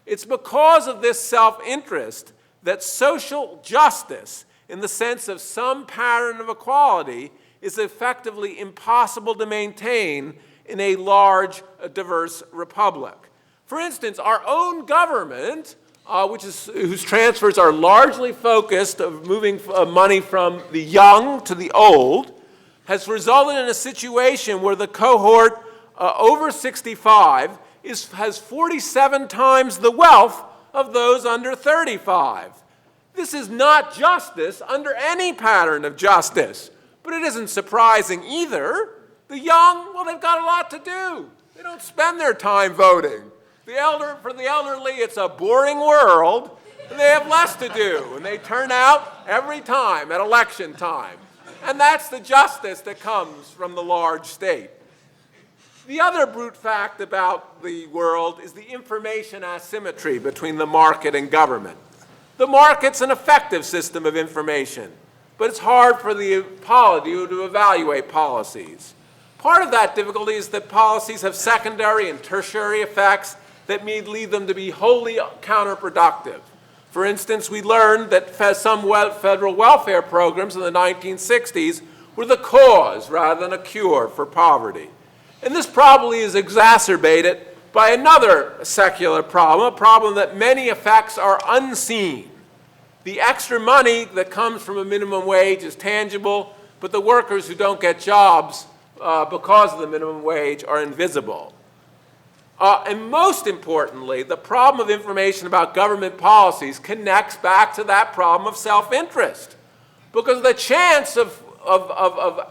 It's because of this self-interest that social justice in the sense of some pattern of equality is effectively impossible to maintain in a large, diverse republic. For instance, our own government, whose transfers are largely focused of moving money from the young to the old, has resulted in a situation where the cohort over 65 has 47 times the wealth of those under 35. This is not justice under any pattern of justice, but it isn't surprising either. The young, well, they've got a lot to do. They don't spend their time voting. For the elderly, it's a boring world, and they have less to do, and they turn out every time at election time. And that's the justice that comes from the large state. The other brute fact about the world is the information asymmetry between the market and government. The market's an effective system of information, but it's hard for the polity to evaluate policies. Part of that difficulty is that policies have secondary and tertiary effects that may lead them to be wholly counterproductive. For instance, we learned that some federal welfare programs in the 1960s were the cause rather than a cure for poverty. And this probably is exacerbated by another secular problem, a problem that many effects are unseen. The extra money that comes from a minimum wage is tangible, but the workers who don't get jobs because of the minimum wage are invisible. And most importantly, the problem of information about government policies connects back to that problem of self-interest. Because the chance of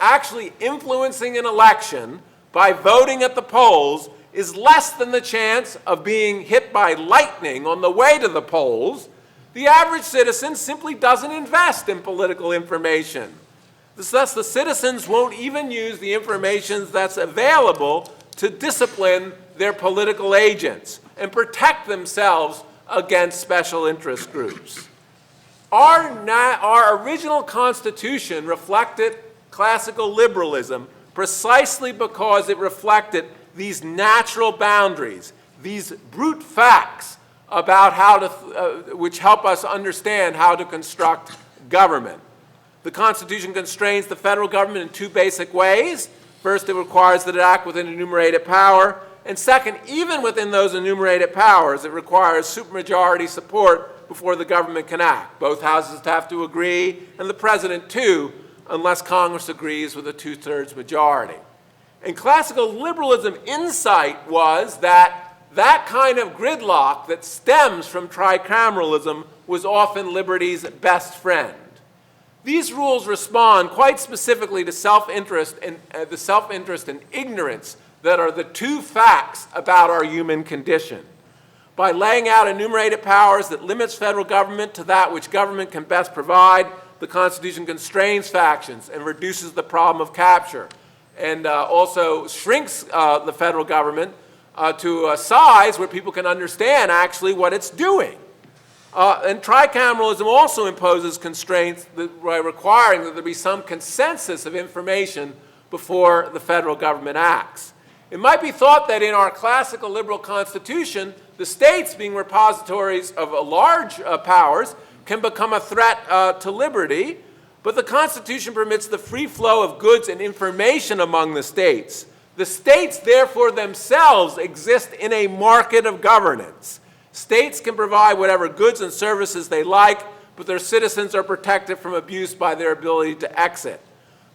actually influencing an election by voting at the polls is less than the chance of being hit by lightning on the way to the polls. The average citizen simply doesn't invest in political information. Thus, the citizens won't even use the information that's available to discipline their political agents and protect themselves against special interest groups. Our original Constitution reflected classical liberalism precisely because it reflected these natural boundaries, these brute facts about how to, which help us understand how to construct government. The Constitution constrains the federal government in two basic ways. First, it requires that it act within enumerated power. And second, even within those enumerated powers, it requires supermajority support before the government can act. Both houses have to agree, and the president too, unless Congress agrees with a two-thirds majority. And classical liberalism insight was that that kind of gridlock that stems from tricameralism was often liberty's best friend. These rules respond quite specifically to self-interest and ignorance that are the two facts about our human condition. By laying out enumerated powers that limits federal government to that which government can best provide, the Constitution constrains factions and reduces the problem of capture, and also shrinks the federal government to a size where people can understand actually what it's doing. And tricameralism also imposes constraints by requiring that there be some consensus of information before the federal government acts. It might be thought that in our classical liberal constitution, the states, being repositories of large powers, can become a threat to liberty, but the Constitution permits the free flow of goods and information among the states. The states, therefore, themselves exist in a market of governance. States can provide whatever goods and services they like, but their citizens are protected from abuse by their ability to exit.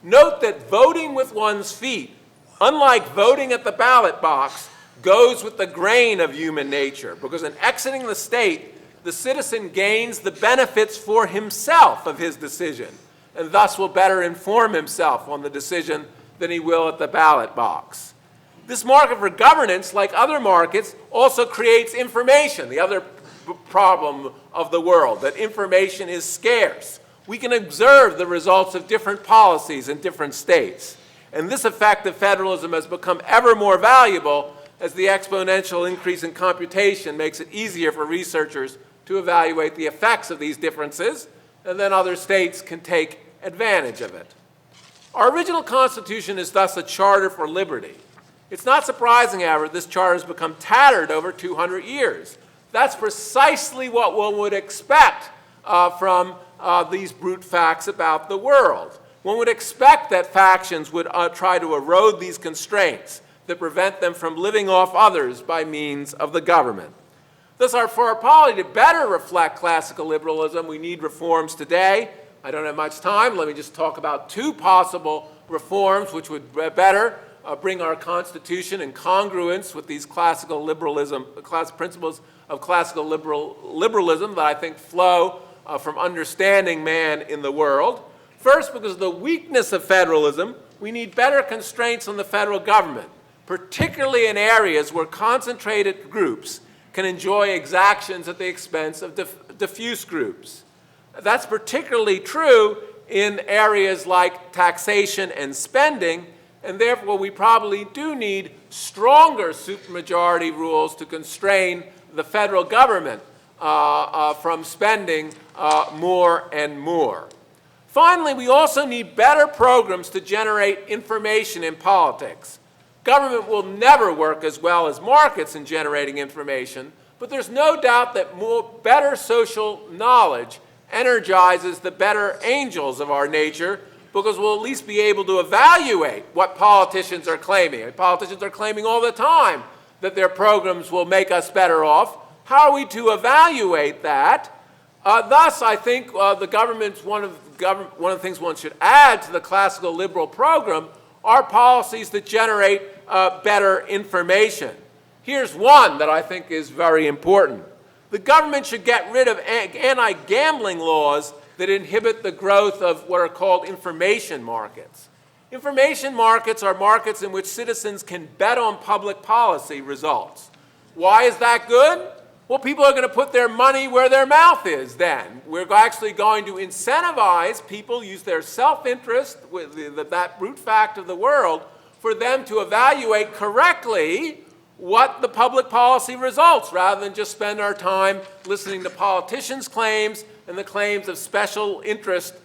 Note that voting with one's feet, unlike voting at the ballot box, goes with the grain of human nature, because in exiting the state, the citizen gains the benefits for himself of his decision, and thus will better inform himself on the decision than he will at the ballot box. This market for governance, like other markets, also creates information, the other problem of the world, that information is scarce. We can observe the results of different policies in different states. And this effect of federalism has become ever more valuable as the exponential increase in computation makes it easier for researchers to evaluate the effects of these differences, and then other states can take advantage of it. Our original Constitution is thus a charter for liberty. It's not surprising, however, this charter has become tattered over 200 years. That's precisely what one would expect from these brute facts about the world. One would expect that factions would try to erode these constraints that prevent them from living off others by means of the government. Thus, for our polity to better reflect classical liberalism, we need reforms today. I don't have much time. Let me just talk about two possible reforms which would better bring our Constitution in congruence with these classical liberalism, principles of classical liberalism that I think flow from understanding man in the world. First, because of the weakness of federalism, we need better constraints on the federal government, particularly in areas where concentrated groups can enjoy exactions at the expense of diffuse groups. That's particularly true in areas like taxation and spending, and therefore we probably do need stronger supermajority rules to constrain the federal government from spending more and more. Finally, we also need better programs to generate information in politics. Government will never work as well as markets in generating information, but there's no doubt that better social knowledge energizes the better angels of our nature, because we'll at least be able to evaluate what politicians are claiming. Politicians are claiming all the time that their programs will make us better off. How are we to evaluate that? Thus, I think the government's one of the things one should add to the classical liberal program are policies that generate better information. Here's one that I think is very important. The government should get rid of anti-gambling laws that inhibit the growth of what are called information markets. Information markets are markets in which citizens can bet on public policy results. Why is that good? Well, people are going to put their money where their mouth is then. We're actually going to incentivize people use their self-interest, with that brute fact of the world, for them to evaluate correctly what the public policy results, rather than just spend our time listening to politicians' claims and the claims of special interest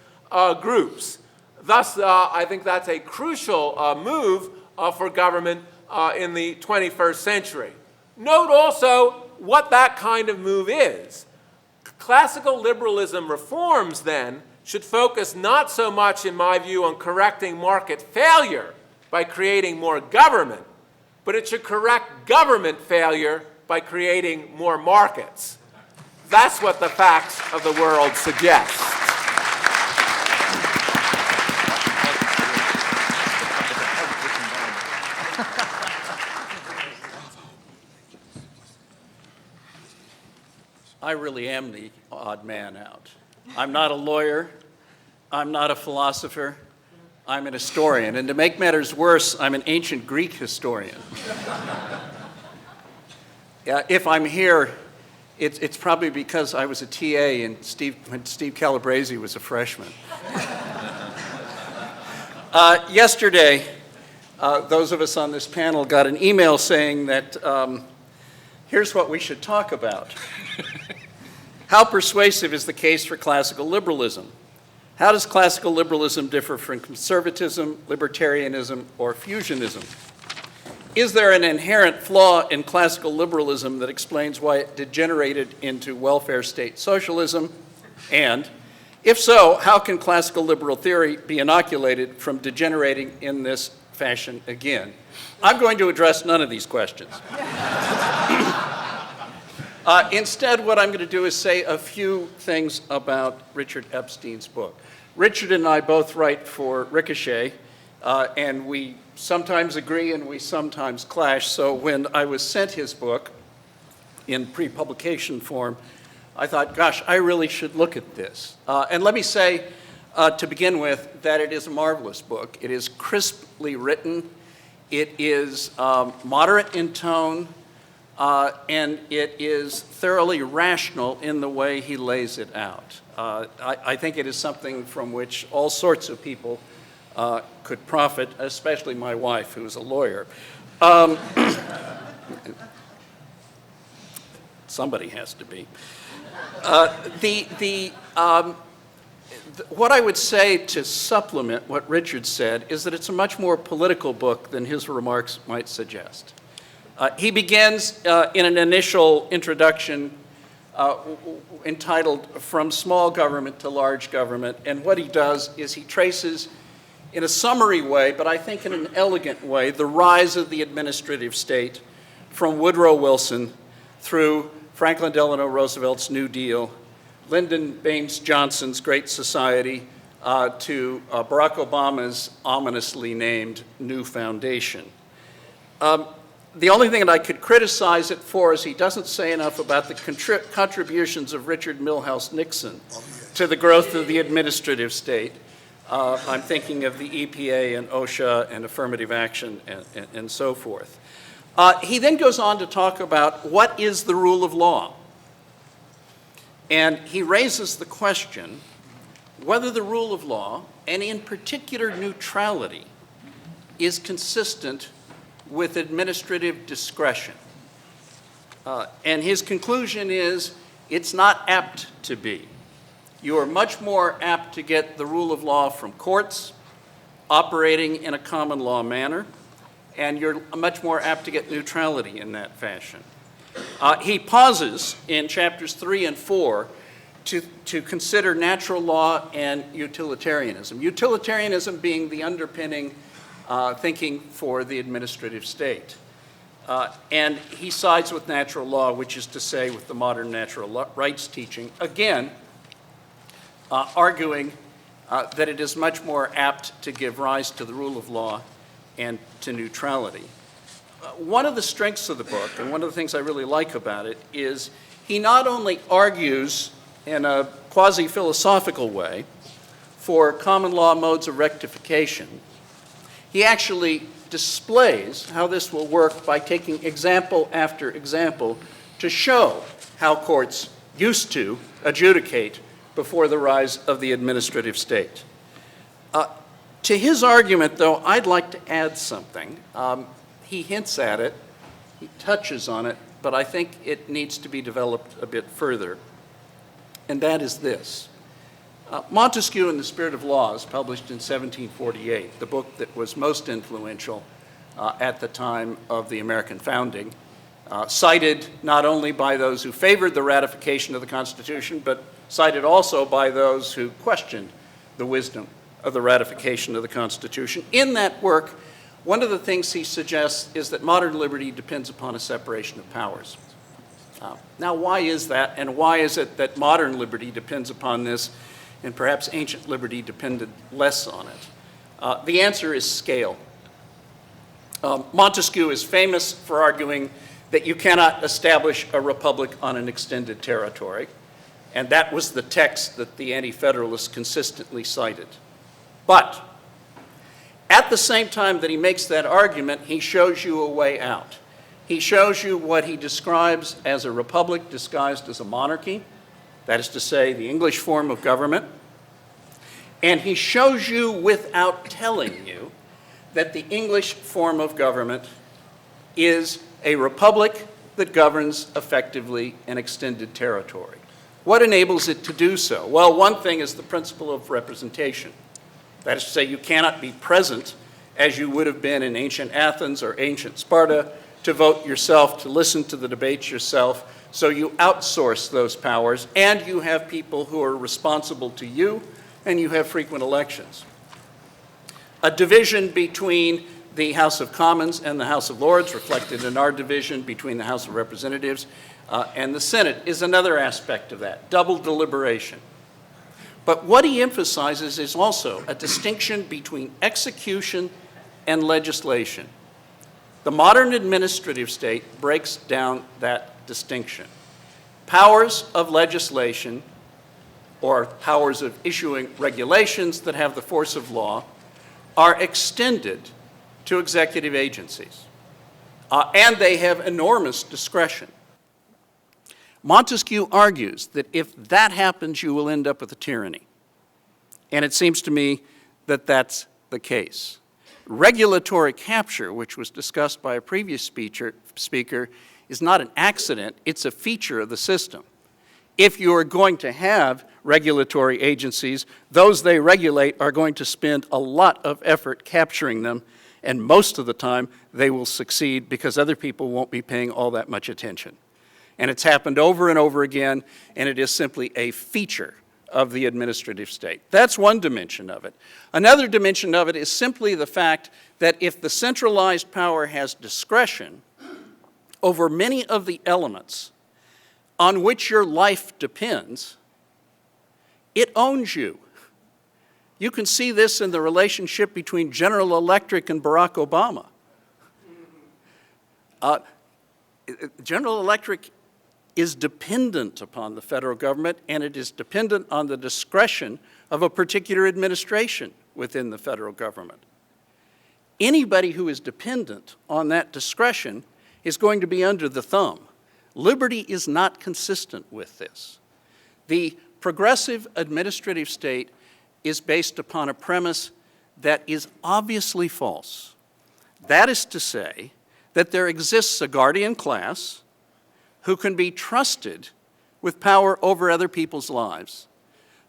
groups. Thus, I think that's a crucial move for government in the 21st century. Note also what that kind of move is. Classical liberalism reforms, then, should focus not so much, in my view, on correcting market failure by creating more government, but it should correct government failure by creating more markets. That's what the facts of the world suggest. I really am the odd man out. I'm not a lawyer. I'm not a philosopher. I'm an historian. And to make matters worse, I'm an ancient Greek historian. If I'm here, it's probably because I was a TA when Steve Calabrese was a freshman. Yesterday, those of us on this panel got an email saying that here's what we should talk about. How persuasive is the case for classical liberalism? How does classical liberalism differ from conservatism, libertarianism, or fusionism? Is there an inherent flaw in classical liberalism that explains why it degenerated into welfare state socialism? And, if so, how can classical liberal theory be inoculated from degenerating in this fashion again? I'm going to address none of these questions. Instead, what I'm going to do is say a few things about Richard Epstein's book. Richard and I both write for Ricochet, and we sometimes agree and we sometimes clash. So when I was sent his book in pre-publication form, I thought, gosh, I really should look at this. And let me say, to begin with, that it is a marvelous book. It is crisply written. It is moderate in tone. And it is thoroughly rational in the way he lays it out. I think it is something from which all sorts of people could profit, especially my wife, who's a lawyer. Somebody has to be. What I would say to supplement what Richard said is that it's a much more political book than his remarks might suggest. He begins in an initial introduction entitled From Small Government to Large Government. And what he does is he traces, in a summary way, but I think in an elegant way, the rise of the administrative state from Woodrow Wilson through Franklin Delano Roosevelt's New Deal, Lyndon Baines Johnson's Great Society, to Barack Obama's ominously named New Foundation. The only thing that I could criticize it for is he doesn't say enough about the contributions of Richard Milhouse Nixon to the growth of the administrative state. I'm thinking of the EPA and OSHA and affirmative action and so forth. He then goes on to talk about what is the rule of law. And he raises the question whether the rule of law, and in particular neutrality, is consistent with administrative discretion. And his conclusion is it's not apt to be. You are much more apt to get the rule of law from courts operating in a common law manner, and you're much more apt to get neutrality in that fashion. He pauses in chapters 3 and 4 to consider natural law and utilitarianism. Utilitarianism being the underpinning thinking for the administrative state. And he sides with natural law, which is to say with the modern natural rights teaching, again, arguing that it is much more apt to give rise to the rule of law and to neutrality. One of the strengths of the book, and one of the things I really like about it, is he not only argues in a quasi-philosophical way for common law modes of rectification, he actually displays how this will work by taking example after example to show how courts used to adjudicate before the rise of the administrative state. To his argument, though, I'd like to add something. He hints at it, he touches on it, but I think it needs to be developed a bit further, and that is this. Montesquieu in the Spirit of Laws, published in 1748, the book that was most influential at the time of the American founding, cited not only by those who favored the ratification of the Constitution, but cited also by those who questioned the wisdom of the ratification of the Constitution. In that work, one of the things he suggests is that modern liberty depends upon a separation of powers. Now, why is that, and why is it that modern liberty depends upon this, and perhaps ancient liberty depended less on it? The answer is scale. Montesquieu is famous for arguing that you cannot establish a republic on an extended territory, and that was the text that the anti-federalists consistently cited. But at the same time that he makes that argument, he shows you a way out. He shows you what he describes as a republic disguised as a monarchy, that is to say, the English form of government. And he shows you without telling you that the English form of government is a republic that governs effectively an extended territory. What enables it to do so? Well, one thing is the principle of representation. That is to say, you cannot be present as you would have been in ancient Athens or ancient Sparta to vote yourself, to listen to the debates yourself. So you outsource those powers, and you have people who are responsible to you, and you have frequent elections. A division between the House of Commons and the House of Lords, reflected in our division between the House of Representatives and the Senate, is another aspect of that, double deliberation. But what he emphasizes is also a distinction between execution and legislation. The modern administrative state breaks down that distinction. Powers of legislation, or powers of issuing regulations that have the force of law, are extended to executive agencies, and they have enormous discretion. Montesquieu argues that if that happens, you will end up with a tyranny. And it seems to me that that's the case. Regulatory capture, which was discussed by a previous speaker, is not an accident, it's a feature of the system. If you're going to have regulatory agencies, those they regulate are going to spend a lot of effort capturing them, and most of the time they will succeed because other people won't be paying all that much attention. And it's happened over and over again, and it is simply a feature of the administrative state. That's one dimension of it. Another dimension of it is simply the fact that if the centralized power has discretion over many of the elements on which your life depends, it owns you. You can see this in the relationship between General Electric and Barack Obama. General Electric is dependent upon the federal government, and it is dependent on the discretion of a particular administration within the federal government. Anybody who is dependent on that discretion is going to be under the thumb. Liberty is not consistent with this. The progressive administrative state is based upon a premise that is obviously false. That is to say that there exists a guardian class who can be trusted with power over other people's lives.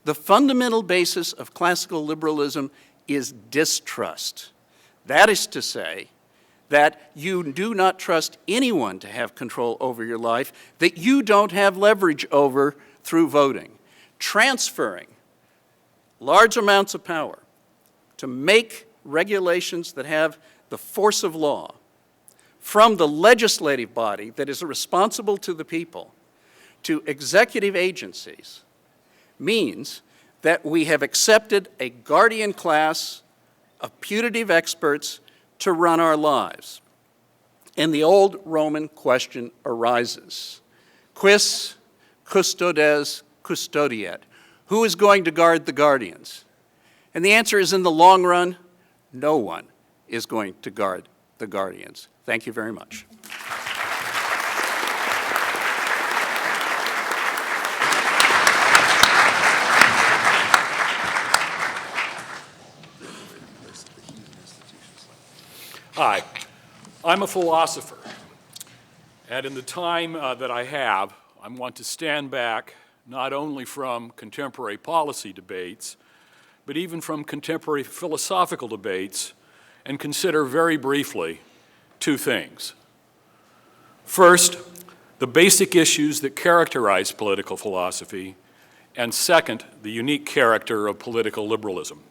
The fundamental basis of classical liberalism is distrust. That is to say that you do not trust anyone to have control over your life that you don't have leverage over through voting. Transferring large amounts of power to make regulations that have the force of law from the legislative body that is responsible to the people to executive agencies means that we have accepted a guardian class of putative experts to run our lives. And the old Roman question arises: quis custodes custodiet? Who is going to guard the guardians? And the answer is, in the long run, no one is going to guard the guardians. Thank you very much. Hi, I'm a philosopher, and in the time that I have, I want to stand back not only from contemporary policy debates, but even from contemporary philosophical debates, and consider very briefly two things. First, the basic issues that characterize political philosophy, and second, the unique character of political liberalism.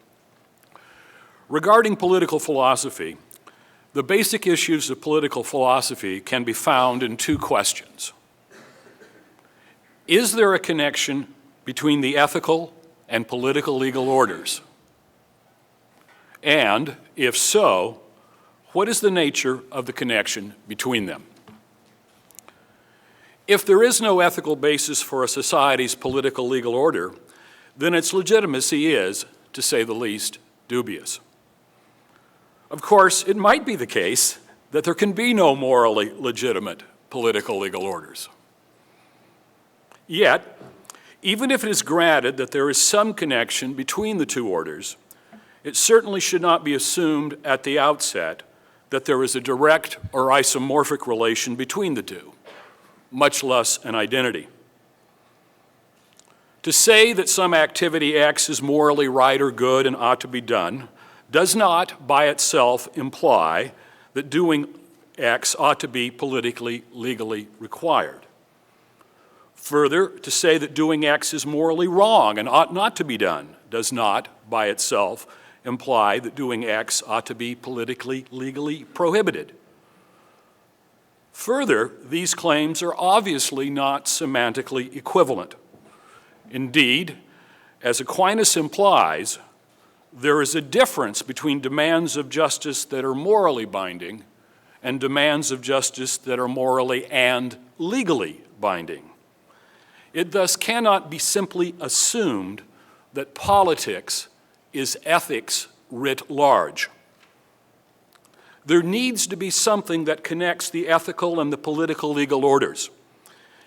Regarding political philosophy, the basic issues of political philosophy can be found in two questions. Is there a connection between the ethical and political legal orders? And, if so, what is the nature of the connection between them? If there is no ethical basis for a society's political legal order, then its legitimacy is, to say the least, dubious. Of course, it might be the case that there can be no morally legitimate political legal orders. Yet, even if it is granted that there is some connection between the two orders, it certainly should not be assumed at the outset that there is a direct or isomorphic relation between the two, much less an identity. To say that some activity X is morally right or good and ought to be done does not, by itself, imply that doing X ought to be politically, legally required. Further, to say that doing X is morally wrong and ought not to be done does not, by itself, imply that doing X ought to be politically, legally prohibited. Further, these claims are obviously not semantically equivalent. Indeed, as Aquinas implies, there is a difference between demands of justice that are morally binding and demands of justice that are morally and legally binding. It thus cannot be simply assumed that politics is ethics writ large. There needs to be something that connects the ethical and the political legal orders.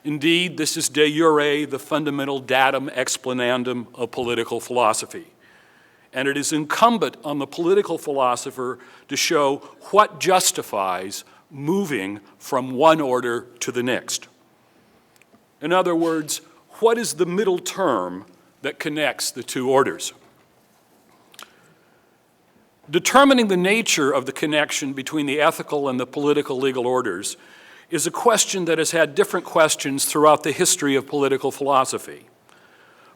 Indeed, this is de jure the fundamental datum explanandum of political philosophy. And it is incumbent on the political philosopher to show what justifies moving from one order to the next. In other words, what is the middle term that connects the two orders? Determining the nature of the connection between the ethical and the political legal orders is a question that has had different questions throughout the history of political philosophy.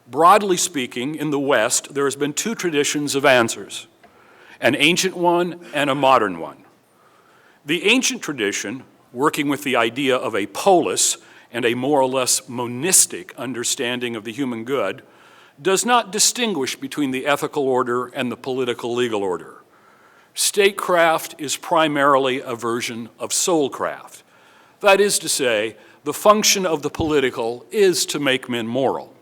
Broadly speaking, in the West, there has been two traditions of answers, an ancient one and a modern one. The ancient tradition, working with the idea of a polis and a more or less monistic understanding of the human good, does not distinguish between the ethical order and the political legal order. Statecraft is primarily a version of soulcraft. That is to say, the function of the political is to make men moral.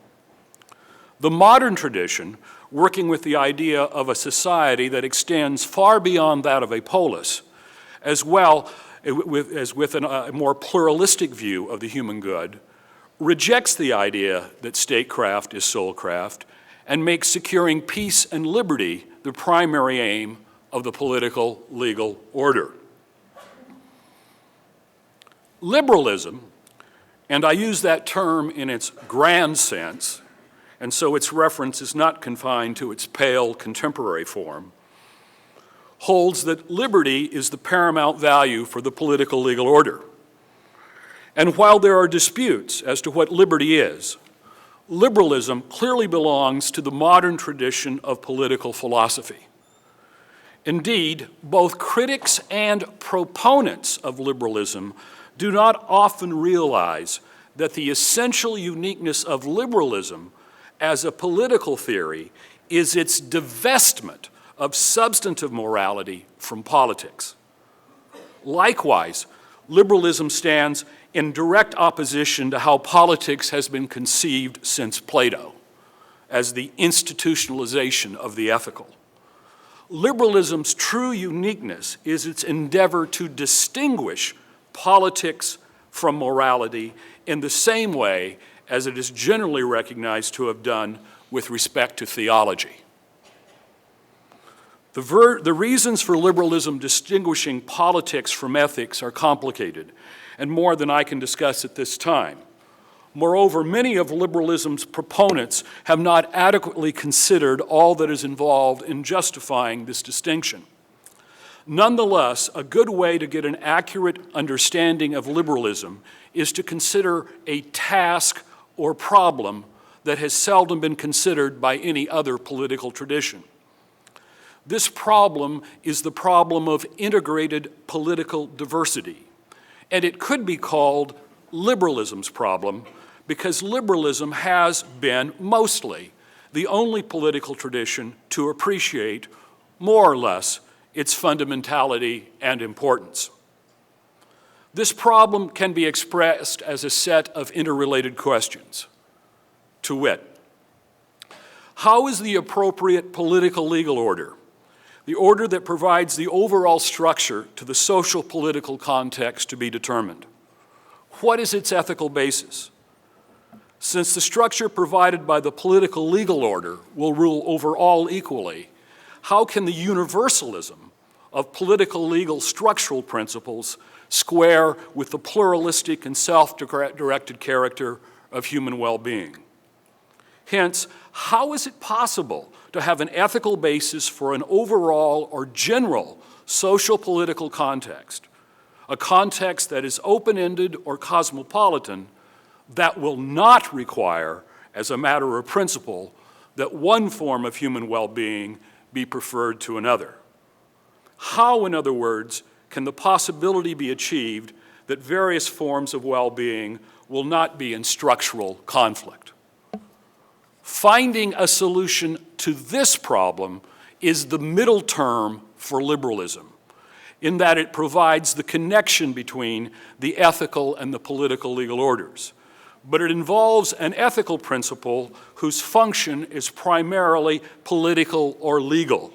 The modern tradition, working with the idea of a society that extends far beyond that of a polis, as well as with a more pluralistic view of the human good, rejects the idea that statecraft is soulcraft and makes securing peace and liberty the primary aim of the political legal order. Liberalism, and I use that term in its grand sense, and so its reference is not confined to its pale contemporary form, holds that liberty is the paramount value for the political legal order. And while there are disputes as to what liberty is, liberalism clearly belongs to the modern tradition of political philosophy. Indeed, both critics and proponents of liberalism do not often realize that the essential uniqueness of liberalism as a political theory is its divestment of substantive morality from politics. Likewise, liberalism stands in direct opposition to how politics has been conceived since Plato, as the institutionalization of the ethical. Liberalism's true uniqueness is its endeavor to distinguish politics from morality in the same way as it is generally recognized to have done with respect to theology. The reasons for liberalism distinguishing politics from ethics are complicated and more than I can discuss at this time. Moreover, many of liberalism's proponents have not adequately considered all that is involved in justifying this distinction. Nonetheless, a good way to get an accurate understanding of liberalism is to consider a task or problem that has seldom been considered by any other political tradition. This problem is the problem of integrated political diversity, and it could be called liberalism's problem because liberalism has been mostly the only political tradition to appreciate, more or less, its fundamentality and importance. This problem can be expressed as a set of interrelated questions, to wit, how is the appropriate political legal order, the order that provides the overall structure to the social political context, to be determined? What is its ethical basis? Since the structure provided by the political legal order will rule over all equally, how can the universalism of political legal structural principles square with the pluralistic and self-directed character of human well-being? Hence, how is it possible to have an ethical basis for an overall or general social political context, a context that is open-ended or cosmopolitan, that will not require, as a matter of principle, that one form of human well-being be preferred to another? How, in other words, can the possibility be achieved that various forms of well-being will not be in structural conflict? Finding a solution to this problem is the middle term for liberalism, in that it provides the connection between the ethical and the political legal orders. But it involves an ethical principle whose function is primarily political or legal.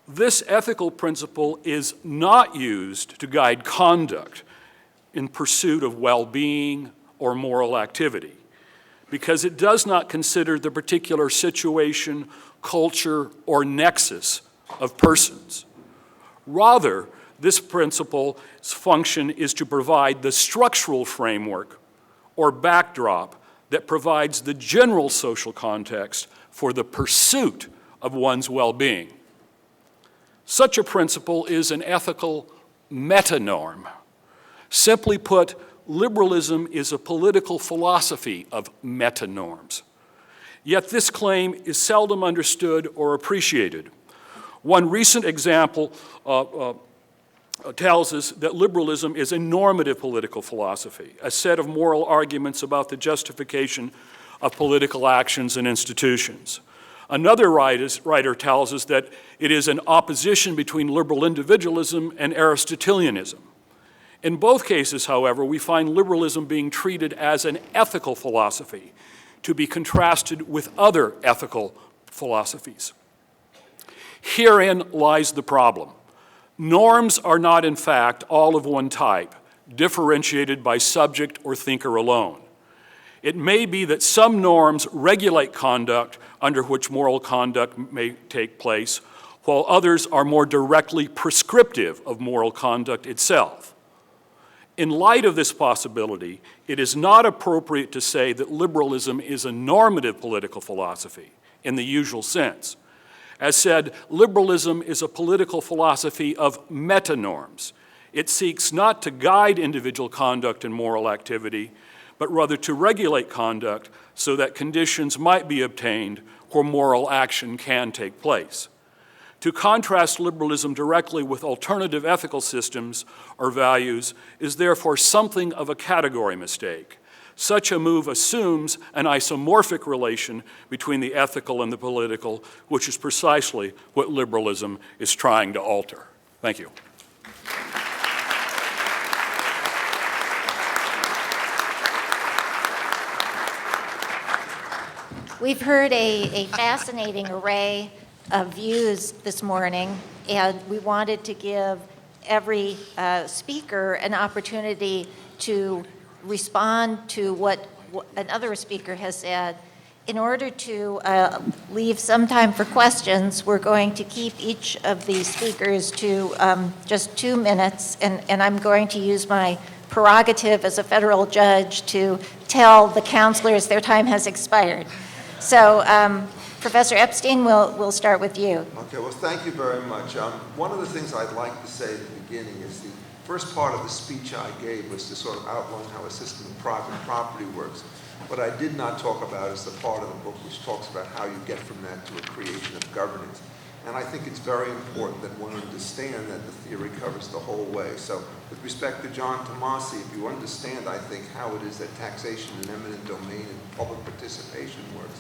This ethical principle is not used to guide conduct in pursuit of well-being or moral activity, because it does not consider the particular situation, culture, or nexus of persons. Rather, this principle's function is to provide the structural framework or backdrop that provides the general social context for the pursuit of one's well-being. Such a principle is an ethical metanorm. Simply put, liberalism is a political philosophy of meta-norms. Yet this claim is seldom understood or appreciated. One recent example tells us that liberalism is a normative political philosophy, a set of moral arguments about the justification of political actions and institutions. Another writer tells us that it is an opposition between liberal individualism and Aristotelianism. In both cases, however, we find liberalism being treated as an ethical philosophy, to be contrasted with other ethical philosophies. Herein lies the problem. Norms are not, in fact, all of one type, differentiated by subject or thinker alone. It may be that some norms regulate conduct under which moral conduct may take place, while others are more directly prescriptive of moral conduct itself. In light of this possibility, it is not appropriate to say that liberalism is a normative political philosophy in the usual sense. As said, liberalism is a political philosophy of meta-norms. It seeks not to guide individual conduct and moral activity, but rather to regulate conduct so that conditions might be obtained where moral action can take place. To contrast liberalism directly with alternative ethical systems or values is therefore something of a category mistake. Such a move assumes an isomorphic relation between the ethical and the political, which is precisely what liberalism is trying to alter. Thank you. We've heard a fascinating array of views this morning, and we wanted to give every speaker an opportunity to respond to what another speaker has said. In order to leave some time for questions, we're going to keep each of the speakers to just 2 minutes, and I'm going to use my prerogative as a federal judge to tell the counselors their time has expired. So, Professor Epstein, we'll start with you. Okay, well, thank you very much. One of the things I'd like to say at the beginning is the first part of the speech I gave was to sort of outline how a system of private property works. What I did not talk about is the part of the book which talks about how you get from that to a creation of governance. And I think it's very important that one understand that the theory covers the whole way. So with respect to John Tomasi, if you understand, I think, how it is that taxation in eminent domain and public participation works,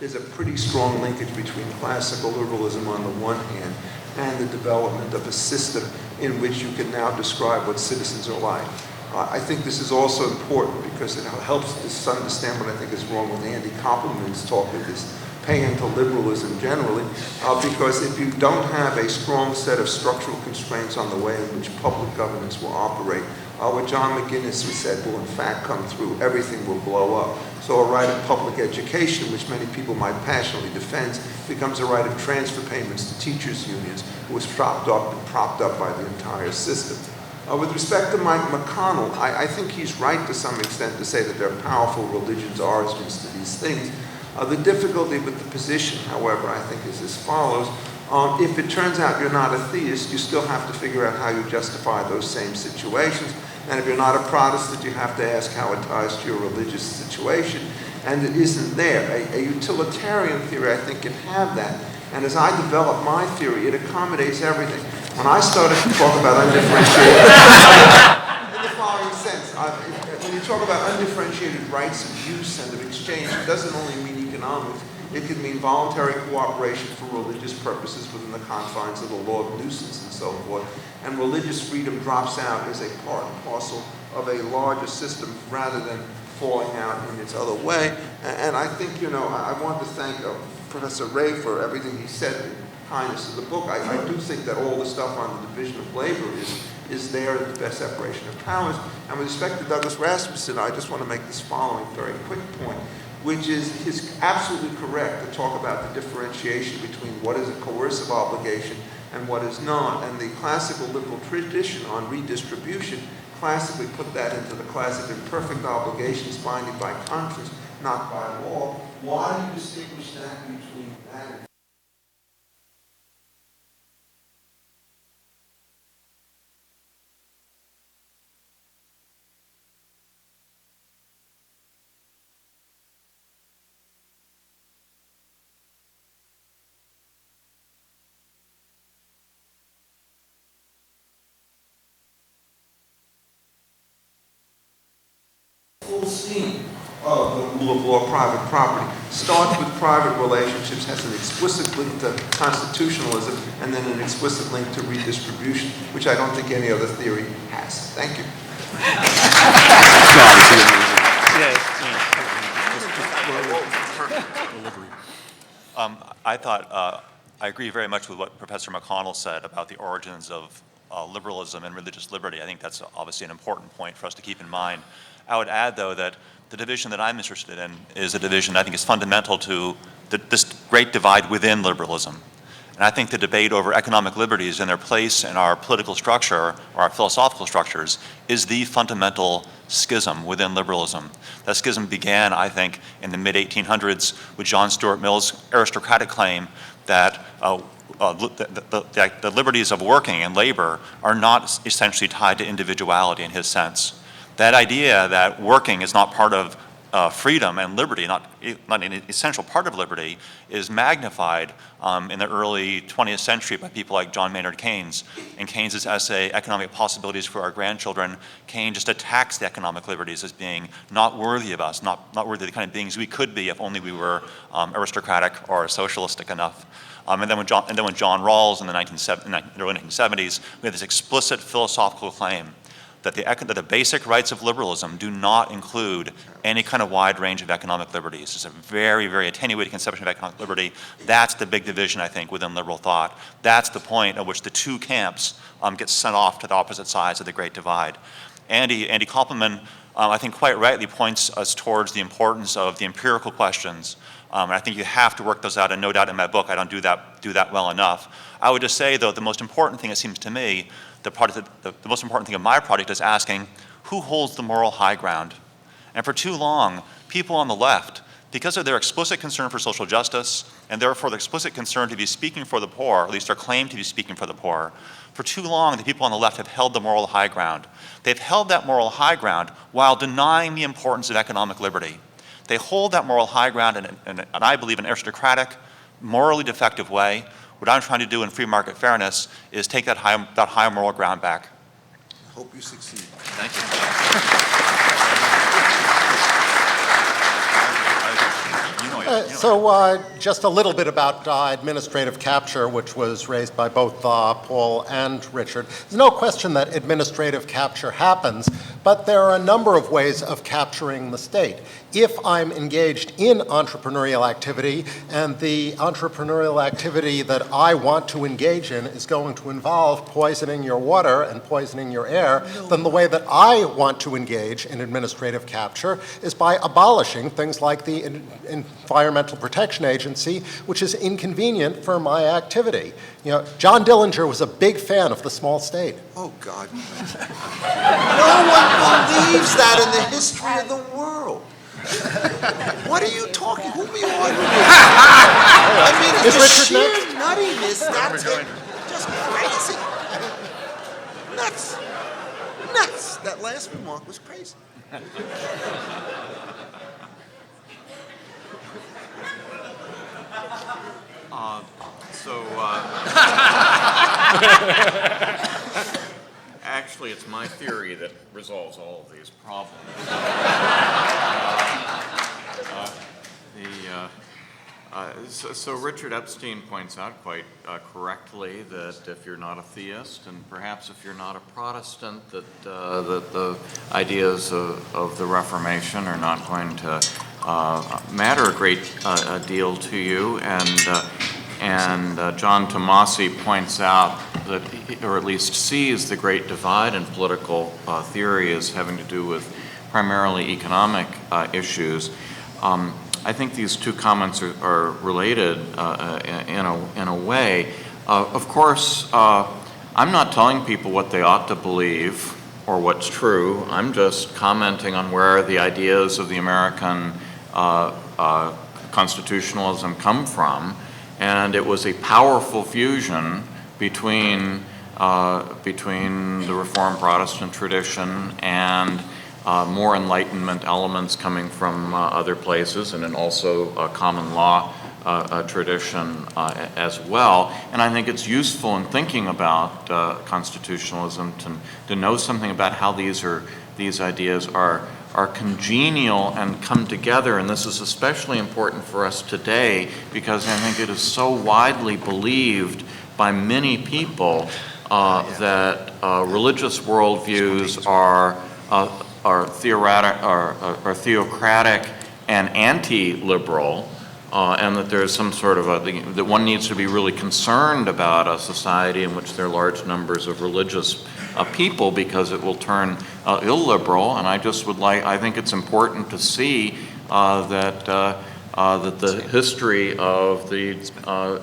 there's a pretty strong linkage between classical liberalism on the one hand and the development of a system in which you can now describe what citizens are like. I think this is also important because it helps us understand what I think is wrong with Andy Koppelman's talk of this pan to liberalism generally, because if you don't have a strong set of structural constraints on the way in which public governance will operate, what John McGinnis said will in fact come through. Everything will blow up. So a right of public education, which many people might passionately defend, becomes a right of transfer payments to teachers' unions, who was propped up by the entire system. With respect to Mike McConnell, I think he's right to some extent to say that there are powerful religious origins to these things. The difficulty with the position, however, I think is as follows. If it turns out you're not a theist, you still have to figure out how you justify those same situations. And if you're not a Protestant, you have to ask how it ties to your religious situation. And it isn't there. A utilitarian theory, I think, can have that. And as I develop my theory, it accommodates everything. When I started to talk about undifferentiated, in the following sense, when you talk about undifferentiated rights of use and of exchange, it doesn't only mean economics. It could mean voluntary cooperation for religious purposes within the confines of the law of nuisance and so forth. And religious freedom drops out as a part and parcel of a larger system rather than falling out in its other way. And I think, I want to thank Professor Ray for everything he said in kindness of the book. I do think that all the stuff on the division of labor is there at the best separation of powers. And with respect to Douglas Rasmussen, I just want to make this following very quick point, which is absolutely correct to talk about the differentiation between what is a coercive obligation and what is not. And the classical liberal tradition on redistribution classically put that into the class of imperfect obligations binding by conscience, not by law. Why do you distinguish that between that and full scene of the rule of law, private property. Starts with private relationships, has an explicit link to constitutionalism, and then an explicit link to redistribution, which I don't think any other theory has. Thank you. I agree very much with what Professor McConnell said about the origins of liberalism and religious liberty. I think that's obviously an important point for us to keep in mind. I would add, though, that the division that I'm interested in is a division I think is fundamental to this great divide within liberalism. And I think the debate over economic liberties and their place in our political structure, or our philosophical structures, is the fundamental schism within liberalism. That schism began, I think, in the mid-1800s with John Stuart Mill's aristocratic claim that the liberties of working and labor are not essentially tied to individuality in his sense. That idea that working is not part of freedom and liberty, not an essential part of liberty, is magnified in the early 20th century by people like John Maynard Keynes. In Keynes's essay, Economic Possibilities for Our Grandchildren, Keynes just attacks the economic liberties as being not worthy of us, not worthy of the kind of beings we could be if only we were aristocratic or socialistic enough. And then when John Rawls in the early 1970s, we had this explicit philosophical claim that the basic rights of liberalism do not include any kind of wide range of economic liberties. It's a very, very attenuated conception of economic liberty. That's the big division, I think, within liberal thought. That's the point at which the two camps get sent off to the opposite sides of the Great Divide. Andy Koppelman, I think quite rightly points us towards the importance of the empirical questions. And I think you have to work those out, and no doubt in my book I don't do that well enough. I would just say, though, the most important thing, it seems to me, the most important thing of my project is asking, who holds the moral high ground? And for too long, people on the left, because of their explicit concern for social justice, and therefore their explicit concern to be speaking for the poor, or at least their claim to be speaking for the poor, for too long the people on the left have held the moral high ground. They've held that moral high ground while denying the importance of economic liberty. They hold that moral high ground in I believe, an aristocratic, morally defective way. What I'm trying to do in free market fairness is take that high moral ground back. I hope you succeed. Thank you. So just a little bit about administrative capture, which was raised by both Paul and Richard. There's no question that administrative capture happens, but there are a number of ways of capturing the state. If I'm engaged in entrepreneurial activity, and the entrepreneurial activity that I want to engage in is going to involve poisoning your water and poisoning your air, then the way that I want to engage in administrative capture is by abolishing things like the Environmental Protection Agency, which is inconvenient for my activity. You know, John Dillinger was a big fan of the small state. Oh, God. No one believes that in the history of the world. What are you talking? Who are you arguing with? I mean, it's just sheer nuttiness. That's it. Just crazy. Nuts. Nuts. That last remark was crazy. Actually, it's my theory that resolves all of these problems. So Richard Epstein points out quite correctly that if you're not a theist, and perhaps if you're not a Protestant, that the ideas of the Reformation are not going to matter a great deal to you. And John Tomasi points out that, or at least sees the great divide in political theory as having to do with primarily economic issues. I think these two comments are related in a way. Of course, I'm not telling people what they ought to believe or what's true. I'm just commenting on where the ideas of the American constitutionalism come from. And it was a powerful fusion between the Reformed Protestant tradition and more Enlightenment elements coming from other places, and then also a common law tradition as well. And I think it's useful in thinking about constitutionalism to know something about how these ideas are congenial and come together, and this is especially important for us today because I think it is so widely believed by many people that religious worldviews are theocratic and anti-liberal, and that there's some sort of that one needs to be really concerned about a society in which there are large numbers of religious people because it will turn illiberal. And I think it's important to see that the history of the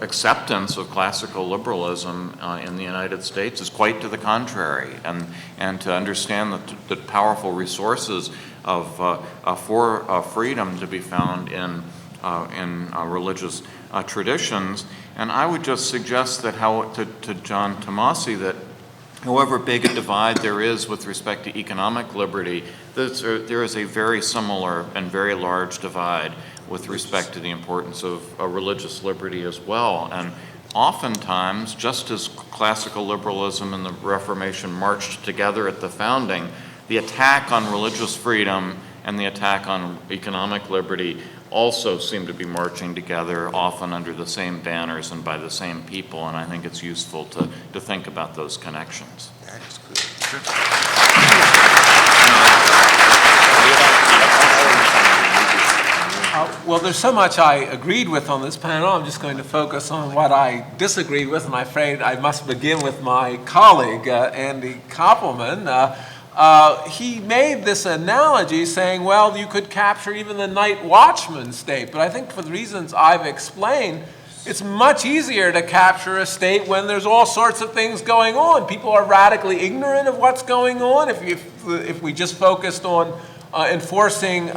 acceptance of classical liberalism in the United States is quite to the contrary, and to understand the powerful resources for freedom to be found in religious traditions. And I would just suggest that to John Tomasi that however big a divide there is with respect to economic liberty, there is a very similar and very large divide with respect to the importance of religious liberty as well. And oftentimes, just as classical liberalism and the Reformation marched together at the founding, the attack on religious freedom and the attack on economic liberty also seem to be marching together, often under the same banners and by the same people, and I think it's useful to think about those connections. That is good. Well, there's so much I agreed with on this panel. I'm just going to focus on what I disagreed with, and I'm afraid I must begin with my colleague, Andy Koppelman. He made this analogy saying, well, you could capture even the night watchman state. But I think for the reasons I've explained, it's much easier to capture a state when there's all sorts of things going on. People are radically ignorant of what's going on. If we just focused on enforcing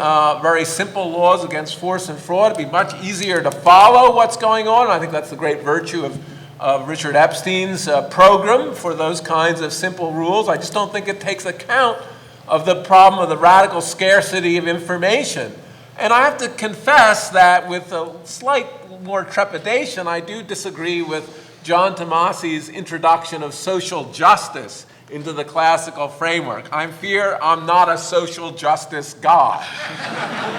very simple laws against force and fraud, it'd be much easier to follow what's going on. I think that's the great virtue of Richard Epstein's program for those kinds of simple rules. I just don't think it takes account of the problem of the radical scarcity of information. And I have to confess that with a slight more trepidation, I do disagree with John Tomasi's introduction of social justice into the classical framework. I fear I'm not a social justice guy.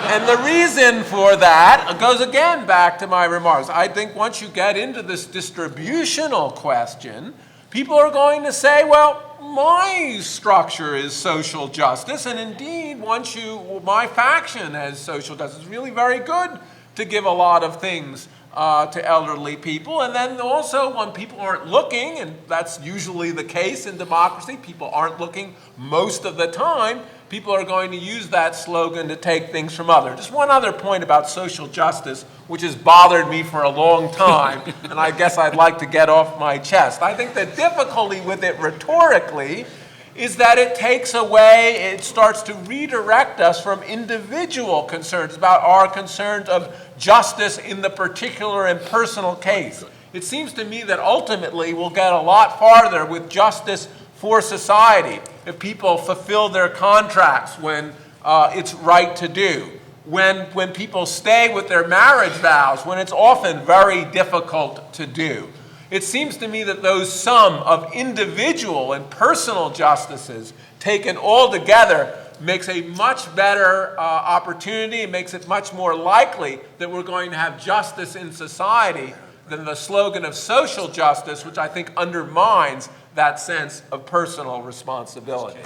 And the reason for that goes again back to my remarks. I think once you get into this distributional question, people are going to say, well, my structure is social justice, and indeed, my faction has social justice. It's really very good to give a lot of things to elderly people. And then also when people aren't looking, and that's usually the case in democracy, people aren't looking most of the time, people are going to use that slogan to take things from others. Just one other point about social justice, which has bothered me for a long time, and I guess I'd like to get off my chest. I think the difficulty with it rhetorically is that it starts to redirect us from individual concerns about our concerns of justice in the particular and personal case. It seems to me that ultimately we'll get a lot farther with justice for society if people fulfill their contracts when it's right to do, when people stay with their marriage vows, when it's often very difficult to do. It seems to me that those sum of individual and personal justices taken all together makes a much better opportunity. It makes it much more likely that we're going to have justice in society than the slogan of social justice, which I think undermines that sense of personal responsibility.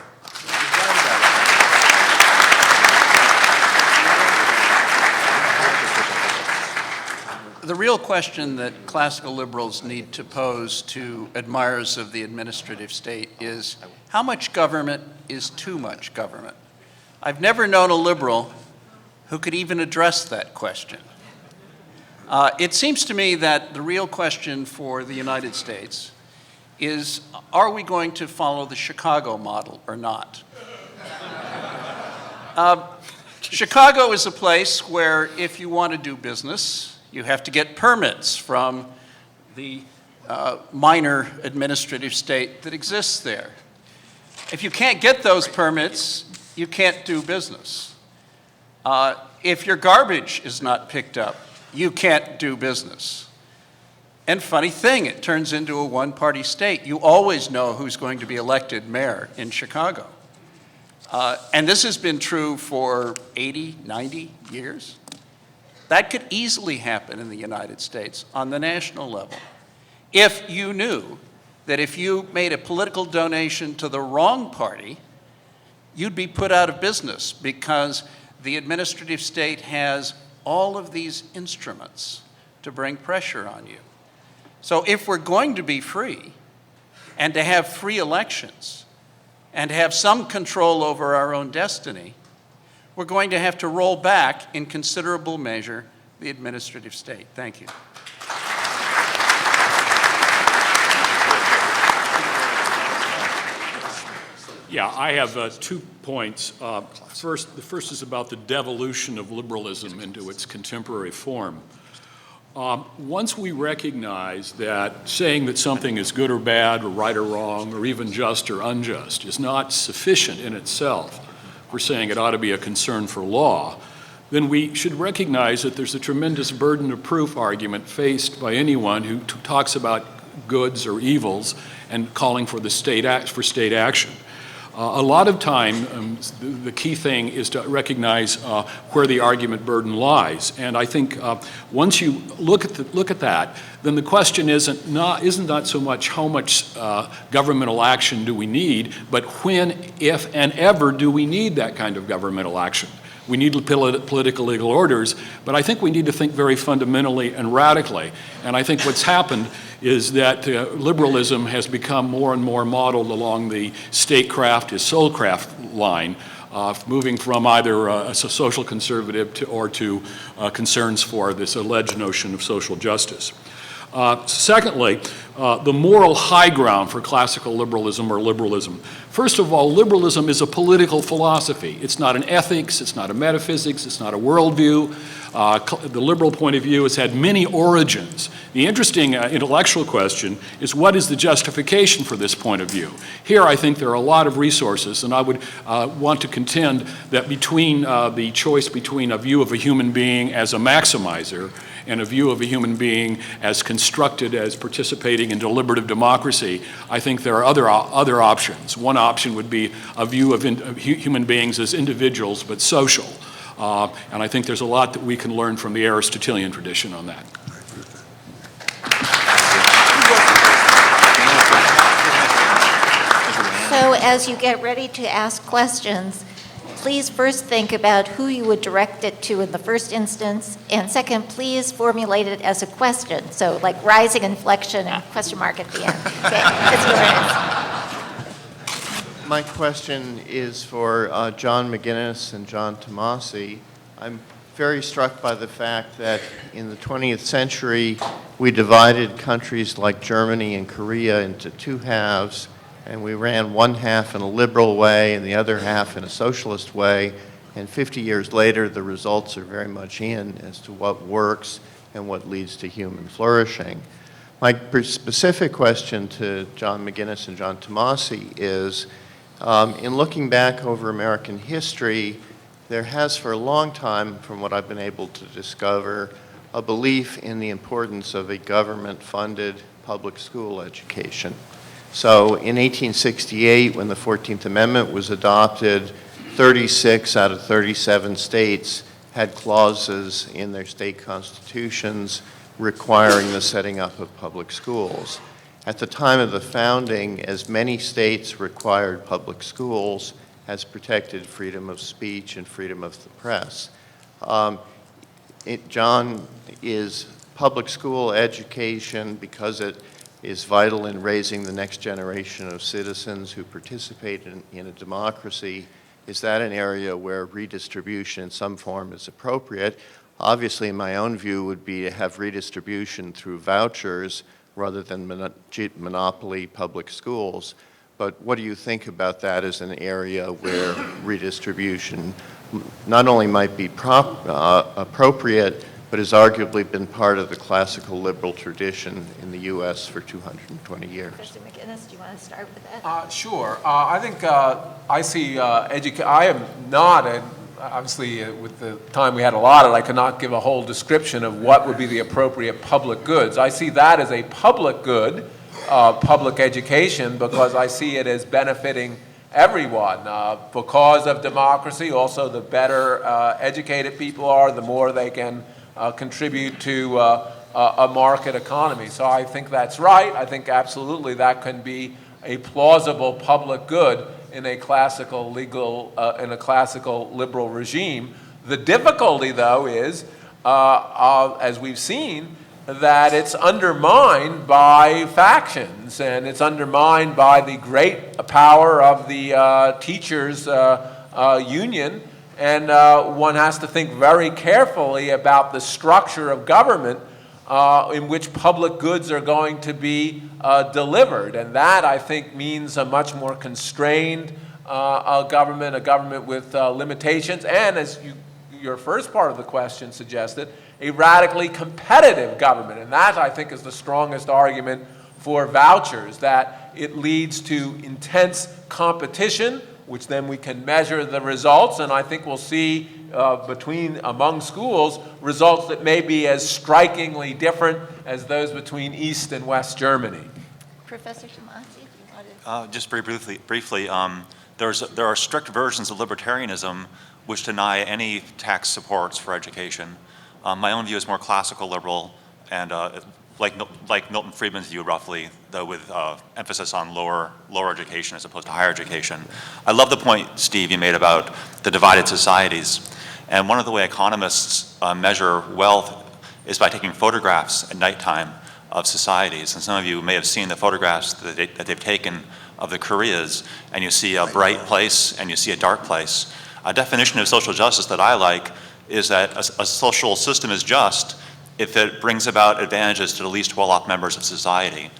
The real question that classical liberals need to pose to admirers of the administrative state is, how much government is too much government? I've never known a liberal who could even address that question. It seems to me that the real question for the United States is, are we going to follow the Chicago model or not? Chicago is a place where if you want to do business, you have to get permits from the minor administrative state that exists there. If you can't get those permits, you can't do business. If your garbage is not picked up, you can't do business. And funny thing, it turns into a one-party state. You always know who's going to be elected mayor in Chicago. and this has been true for 80, 90 years, that could easily happen in the United States on the national level. If you knew that if you made a political donation to the wrong party, you'd be put out of business because the administrative state has all of these instruments to bring pressure on you. So if we're going to be free and to have free elections and to have some control over our own destiny, we're going to have to roll back in considerable measure the administrative state. Thank you. Yeah, I have 2 points. The first is about the devolution of liberalism into its contemporary form. Once we recognize that saying that something is good or bad, or right or wrong, or even just or unjust is not sufficient in itself for saying it ought to be a concern for law, then we should recognize that there's a tremendous burden of proof argument faced by anyone who talks about goods or evils and calling for the state action. A lot of time, the key thing is to recognize where the argument burden lies, and I think once you look at that, then the question isn't not so much how much governmental action do we need, but when, if, and ever do we need that kind of governmental action. We need political legal orders, but I think we need to think very fundamentally and radically. And I think what's happened is that liberalism has become more and more modeled along the statecraft to soulcraft line, moving from either a social conservative to concerns for this alleged notion of social justice. Secondly, the moral high ground for classical liberalism or liberalism. First of all, liberalism is a political philosophy. It's not an ethics, it's not a metaphysics, it's not a worldview. The liberal point of view has had many origins. The interesting intellectual question is, what is the justification for this point of view? Here I think there are a lot of resources, and I would want to contend that between the choice between a view of a human being as a maximizer and a view of a human being as constructed as participating in deliberative democracy, I think there are other options. One option would be a view of human beings as individuals but social. And I think there's a lot that we can learn from the Aristotelian tradition on that. So as you get ready to ask questions, please first think about who you would direct it to in the first instance, and second, please formulate it as a question. So like rising inflection and question mark at the end. Okay, it's yours. My question is for John McGinnis and John Tomasi. I'm very struck by the fact that in the 20th century, we divided countries like Germany and Korea into two halves, and we ran one half in a liberal way and the other half in a socialist way, and 50 years later, the results are very much in as to what works and what leads to human flourishing. My specific question to John McGinnis and John Tomasi is, in looking back over American history, there has for a long time, from what I've been able to discover, a belief in the importance of a government-funded public school education. So in 1868, when the 14th Amendment was adopted, 36 out of 37 states had clauses in their state constitutions requiring the setting up of public schools. At the time of the founding, as many states required public schools as protected freedom of speech and freedom of the press. John, is public school education, because it is vital in raising the next generation of citizens who participate in a democracy, is that an area where redistribution in some form is appropriate? Obviously, my own view would be to have redistribution through vouchers rather than monopoly public schools. But what do you think about that as an area where redistribution not only might be appropriate, but has arguably been part of the classical liberal tradition in the U.S. for 220 years? Mr. McGinnis, do you want to start with that? Sure. I think I see I am not, obviously with the time we had allotted, I could not give a whole description of what would be the appropriate public goods. I see that as a public good, public education, because I see it as benefiting everyone. Because of democracy, also the better educated people are, the more they can contribute to a market economy. So I think that's right. I think absolutely that can be a plausible public good in a classical liberal regime. The difficulty, though, is, as we've seen, that it's undermined by factions, and it's undermined by the great power of the teachers' union. And one has to think very carefully about the structure of government in which public goods are going to be delivered. And that, I think, means a much more constrained government, a government with limitations, and as your first part of the question suggested, a radically competitive government. And that, I think, is the strongest argument for vouchers, that it leads to intense competition, which then we can measure the results, and I think we'll see among schools results that may be as strikingly different as those between East and West Germany. Professor Tomasi, do you want to? Just very briefly, there are strict versions of libertarianism which deny any tax supports for education. My own view is more classical liberal, and like Milton Friedman's view, roughly, though with emphasis on lower education as opposed to higher education. I love the point, Steve, you made about the divided societies. And one of the way economists measure wealth is by taking photographs at nighttime of societies. And some of you may have seen the photographs that they've taken of the Koreas, and you see a bright place and you see a dark place. A definition of social justice that I like is that a social system is just if it brings about advantages to the least well-off members of society.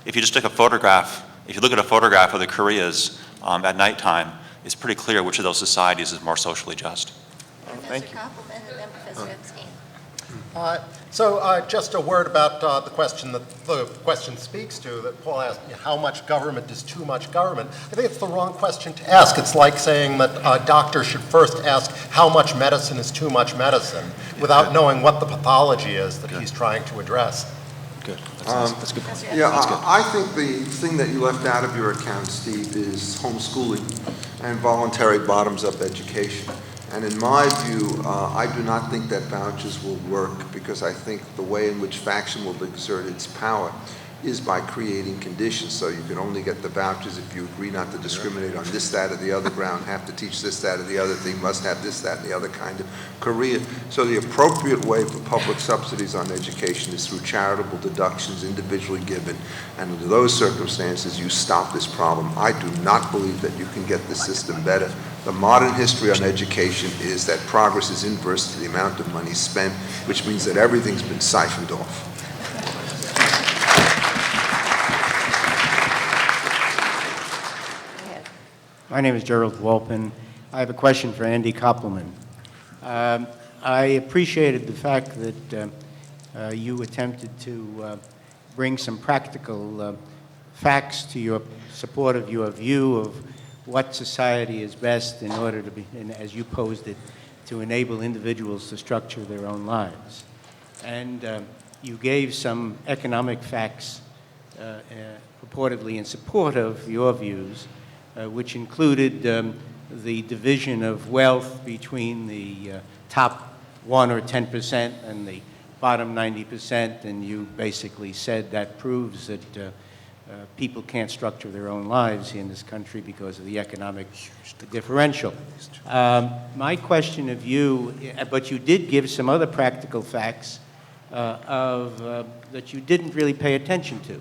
If you just take a photograph, if you look at a photograph of the Koreas at nighttime, it's pretty clear which of those societies is more socially just. Professor Koppelman and then Professor Epstein. So just a word about the question that the question speaks to, that Paul asked, how much government is too much government? I think it's the wrong question to ask. It's like saying that a doctor should first ask how much medicine is too much medicine without knowing what the pathology is that he's trying to address. Good. That's good. Yeah, I think the thing that you left out of your account, Steve, is homeschooling and voluntary bottoms-up education. And in my view, I do not think that vouchers will work, because I think the way in which faction will exert its power is by creating conditions. So you can only get the vouchers if you agree not to discriminate on this, that, or the other ground, have to teach this, that, or the other thing, must have this, that, and the other kind of career. So the appropriate way for public subsidies on education is through charitable deductions individually given. And under those circumstances, you stop this problem. I do not believe that you can get the system better. The modern history on education is that progress is inverse to the amount of money spent, which means that everything's been siphoned off. My name is Gerald Walpin. I have a question for Andy Koppelman. I appreciated the fact that you attempted to bring some practical facts to your support of your view of what society is best in order to be, and as you posed it, to enable individuals to structure their own lives. And you gave some economic facts purportedly in support of your views, which included the division of wealth between the top 1 or 10% and the bottom 90%, and you basically said that proves that people can't structure their own lives in this country because of the economic differential. My question of you, but you did give some other practical facts that you didn't really pay attention to.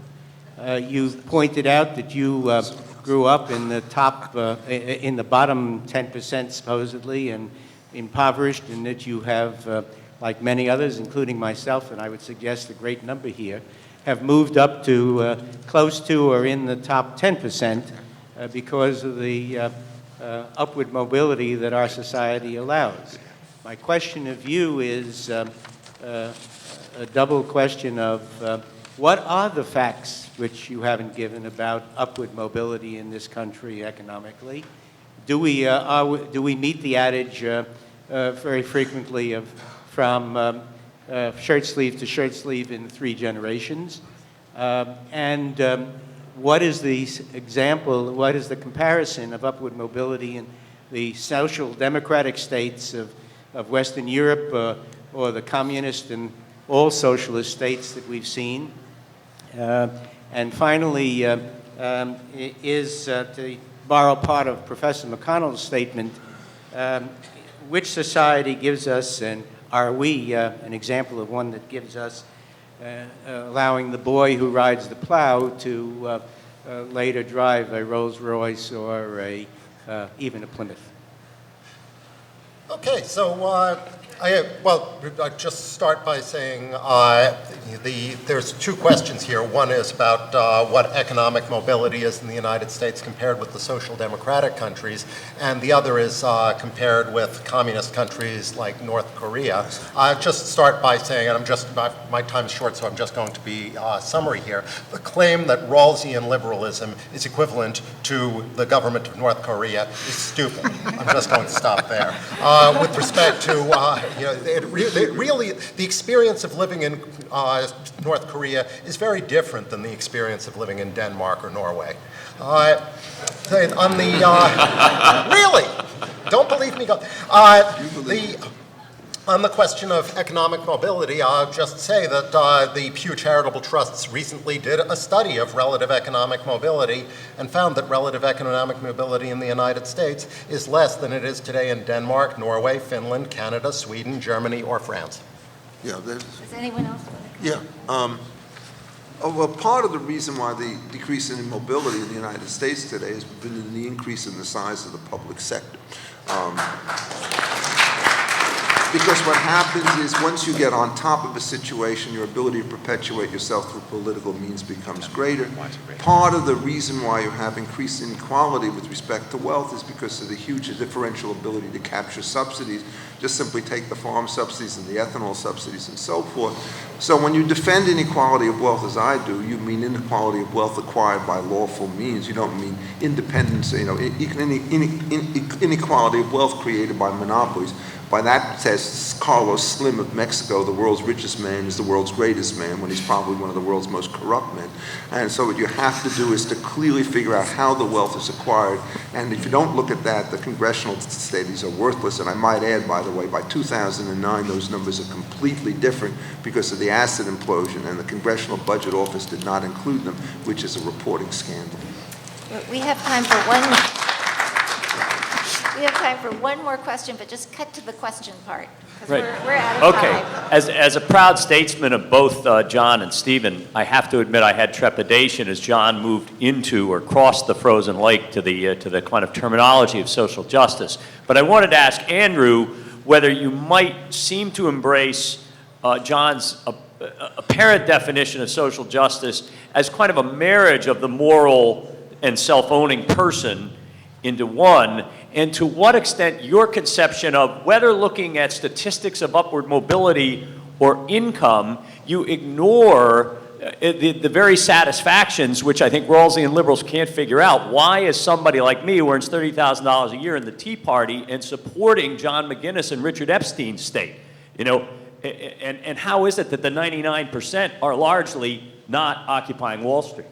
You pointed out that you grew up in the top, in the bottom 10% supposedly, and impoverished, and that you have, like many others, including myself, and I would suggest a great number here, have moved up to close to or in the top 10% because of the upward mobility that our society allows. My question of you is a double question of what are the facts which you haven't given about upward mobility in this country economically? Do we meet the adage very frequently of from shirt sleeve to shirt sleeve in 3 generations? And what is the example, what is the comparison of upward mobility in the social democratic states of Western Europe or the communist and all socialist states that we've seen? And finally, to borrow part of Professor McConnell's statement, which society gives us, and are we an example of one that gives us allowing the boy who rides the plow to later drive a Rolls Royce or even a Plymouth? Okay, so I'll just start by saying there's two questions here. One is about what economic mobility is in the United States compared with the social democratic countries, and the other is compared with communist countries like North Korea. I'll just start by saying, and my time is short, so I'm just going to be summary here. The claim that Rawlsian liberalism is equivalent to the government of North Korea is stupid. I'm just going to stop there. With respect to really, the experience of living in North Korea is very different than the experience of living in Denmark or Norway. Really, don't believe me? On the question of economic mobility, I'll just say that the Pew Charitable Trusts recently did a study of relative economic mobility and found that relative economic mobility in the United States is less than it is today in Denmark, Norway, Finland, Canada, Sweden, Germany, or France. Yeah, Does anyone else want to comment? Yeah. Well, part of the reason why the decrease in mobility in the United States today has been in the increase in the size of the public sector. Because what happens is once you get on top of a situation, your ability to perpetuate yourself through political means becomes greater. Part of the reason why you have increased inequality with respect to wealth is because of the huge differential ability to capture subsidies. Just simply take the farm subsidies and the ethanol subsidies and so forth. So when you defend inequality of wealth, as I do, you mean inequality of wealth acquired by lawful means. You don't mean independence, inequality of wealth created by monopolies. By that test, Carlos Slim of Mexico, the world's richest man, is the world's greatest man, when he's probably one of the world's most corrupt men. And so what you have to do is to clearly figure out how the wealth is acquired. And if you don't look at that, the congressional studies are worthless. And I might add, by the way, by 2009, those numbers are completely different because of the asset implosion, and the Congressional Budget Office did not include them, which is a reporting scandal. We have time for one. We have time for one more question, but just cut to the question part, because we're out of time. As a proud statesman of both John and Stephen, I have to admit I had trepidation as John moved into or crossed the frozen lake to the kind of terminology of social justice. But I wanted to ask Andrew whether you might seem to embrace John's apparent definition of social justice as kind of a marriage of the moral and self-owning person into one, and to what extent your conception of whether looking at statistics of upward mobility or income, you ignore the very satisfactions which I think Rawlsian liberals can't figure out. Why is somebody like me who earns $30,000 a year in the Tea Party and supporting John McGinnis and Richard Epstein's state? And how is it that the 99% are largely not occupying Wall Street?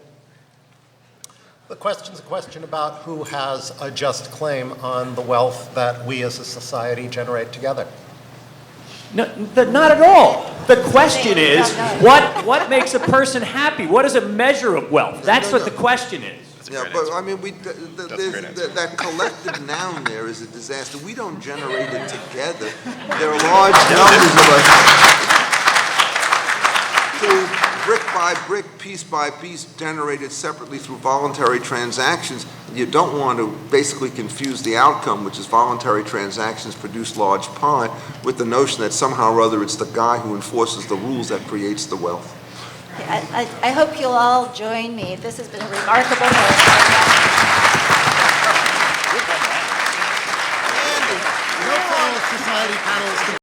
The question's a question about who has a just claim on the wealth that we as a society generate together. No, not at all. The question is, what makes a person happy? What is a measure of wealth? That's what the question is. Yeah, but I mean, that collective noun there is a disaster. We don't generate it together. There are large numbers of us who, brick by brick, piece by piece, generated separately through voluntary transactions. You don't want to basically confuse the outcome, which is voluntary transactions produce large pie, with the notion that somehow or other it's the guy who enforces the rules that creates the wealth. I hope you'll all join me. This has been a remarkable morning.